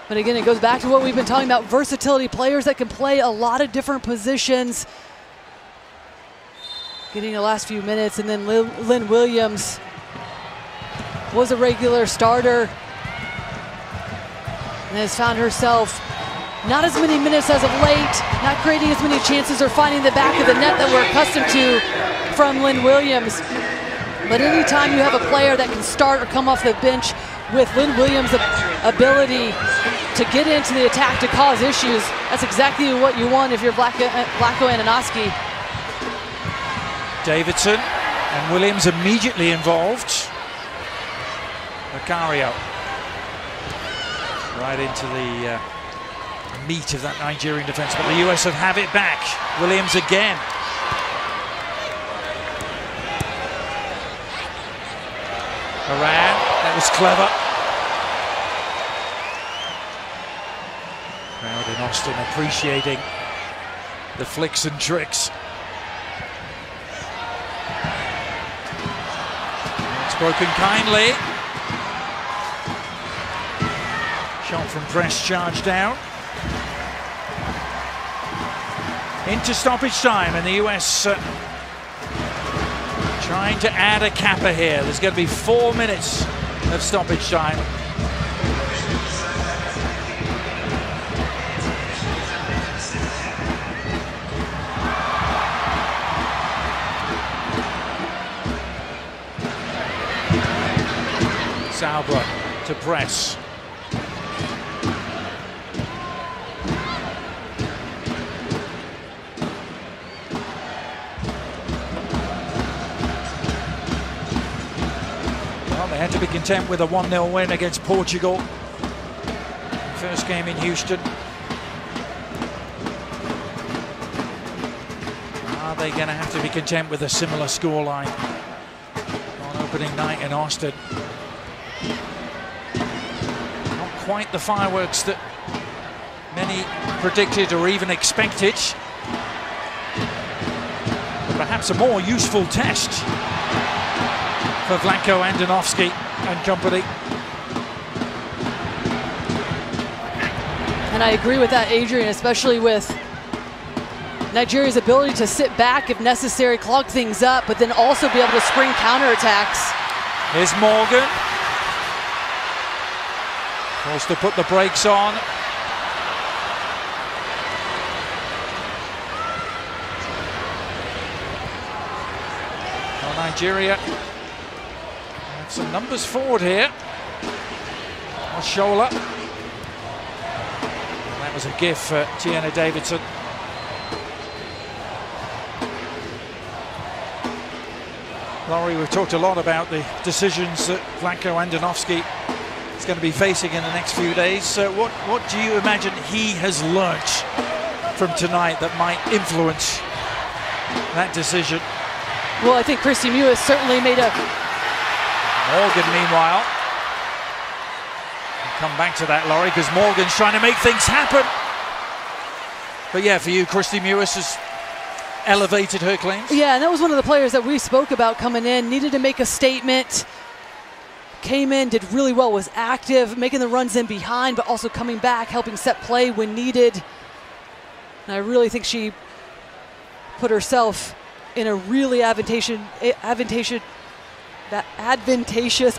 But again, it goes back to what we've been talking about, versatility, players that can play a lot of different positions. Getting the last few minutes, and then Lynn Williams was a regular starter and has found herself not as many minutes as of late, not creating as many chances or finding the back of the net that we're accustomed to from Lynn Williams. But anytime you have a player that can start or come off the bench with Lynn Williams' ability to get into the attack to cause issues, that's exactly what you want if you're Vlatko Andonovski. Davidson and Williams immediately involved. Macario right into the meat of that Nigerian defense, but the US have it back. Williams again. Horan, that was clever. Crowd in Austin appreciating the flicks and tricks. It's broken kindly. Shot from press, charge down. Into stoppage time, and the US trying to add a capper here. There's going to be 4 minutes of stoppage time. Sauber to press. be content with a 1-0 win against Portugal. First game in Houston. Are they going to have to be content with a similar scoreline on opening night in Austin? Not quite the fireworks that many predicted or even expected. But perhaps a more useful test for Vlatko Andonovski and company. And I agree with that, Adrian, especially with Nigeria's ability to sit back if necessary, clog things up, but then also be able to spring counterattacks. Here's Morgan. Forced to put the brakes on. Well, Nigeria have some numbers forward here. Oshola. That was a gift for Tiana Davidson. Laurie, we've talked a lot about the decisions that Vlatko Andonovski is going to be facing in the next few days. What do you imagine he has learnt from tonight that might influence that decision? Well, I think Kristie Mewis certainly made a... Morgan, meanwhile. We'll come back to that, Laurie, because Morgan's trying to make things happen. But yeah, for you, Kristie Mewis has elevated her claims. Yeah, and that was one of the players that we spoke about coming in, needed to make a statement, came in, did really well, was active, making the runs in behind, but also coming back, helping set play when needed. And I really think she put herself in a really advantageous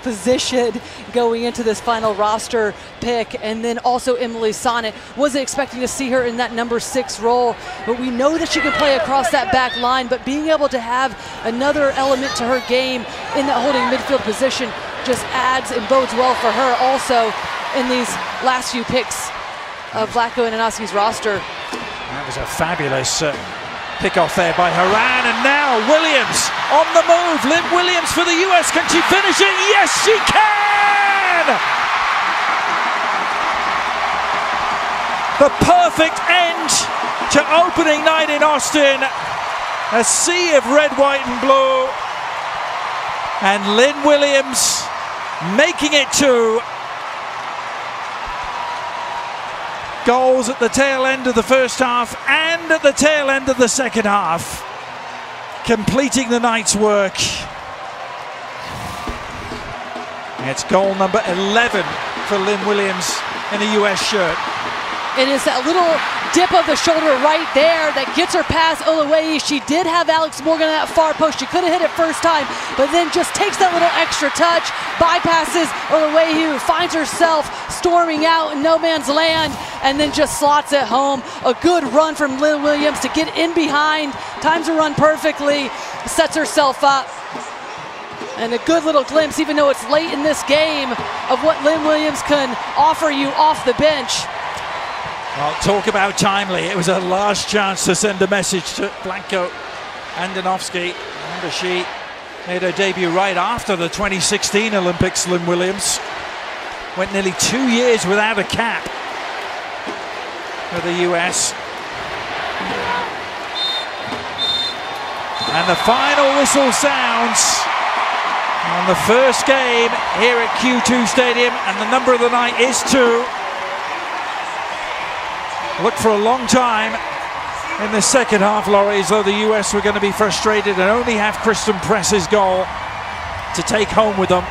position going into this final roster pick. And then also Emily Sonnett, wasn't expecting to see her in that number 6 role, but we know that she can play across that back line, but being able to have another element to her game in that holding midfield position just adds and bodes well for her also in these last few picks of Vlatko Andonovski's roster. That was a fabulous pick-off there by Haran, and now Williams on the move. Lynn Williams for the US. Can she finish it? Yes, she can! The perfect end to opening night in Austin. A sea of red, white and blue. And Lynn Williams making it 2. Goals at the tail end of the first half and at the tail end of the second half, completing the night's work. It's goal number 11 for Lynn Williams in a US shirt. It is that little dip of the shoulder right there that gets her past Oluwayi. She did have Alex Morgan at that far post. She could have hit it first time, but then just takes that little extra touch, bypasses Oluwayi, who finds herself storming out in no man's land, and then just slots it home. A good run from Lynn Williams to get in behind, times her run perfectly, sets herself up. And a good little glimpse, even though it's late in this game, of what Lynn Williams can offer you off the bench. Well, talk about timely. It was a last chance to send a message to Vlatko Andonovski. Remember, she made her debut right after the 2016 Olympics, Lynn Williams. Went nearly 2 years without a cap for the US. And the final whistle sounds on the first game here at Q2 Stadium, and the number of the night is 2. Looked for a long time in the second half, Laurie, as though the US were going to be frustrated and only have Kristen Press's goal to take home with them.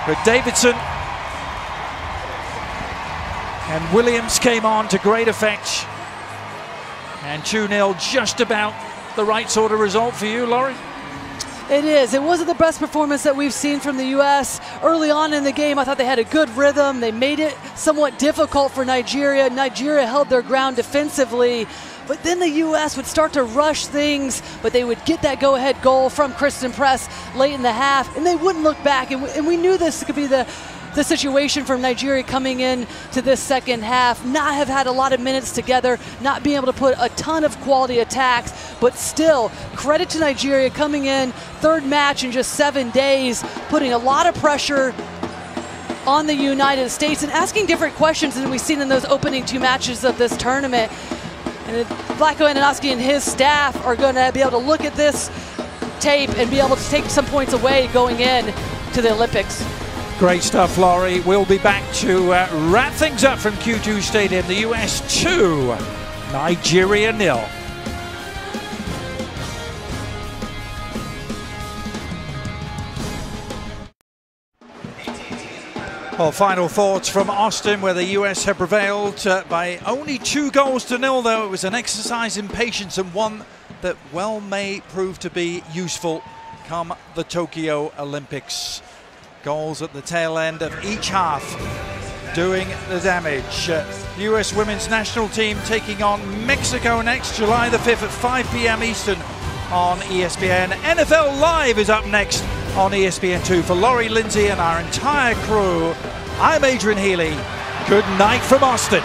But Davidson and Williams came on to great effect. And 2-0, just about the right sort of result for you, Laurie? It is. It wasn't the best performance that we've seen from the U.S. Early on in the game, I thought they had a good rhythm. They made it somewhat difficult for Nigeria. Nigeria held their ground defensively, but then the U.S. would start to rush things, but they would get that go-ahead goal from Kristen Press late in the half, and they wouldn't look back. And we knew this could be the the situation from Nigeria coming in to this second half, not have had a lot of minutes together, not being able to put a ton of quality attacks, but still, credit to Nigeria coming in, third match in just 7 days, putting a lot of pressure on the United States and asking different questions than we've seen in those opening 2 matches of this tournament. And Vlatko Andonovski and his staff are going to be able to look at this tape and be able to take some points away going in to the Olympics. Great stuff, Laurie. We'll be back to wrap things up from Q2 Stadium. The US 2, Nigeria 0. Well, final thoughts from Austin, where the US have prevailed by only 2-0, though. It was an exercise in patience and one that well may prove to be useful come the Tokyo Olympics. Goals at the tail end of each half doing the damage. US women's national team taking on Mexico next, July the 5th at 5 p.m. Eastern on ESPN. NFL Live is up next on ESPN2. For Laurie Lindsay and our entire crew, I'm Adrian Healy. Good night from Austin.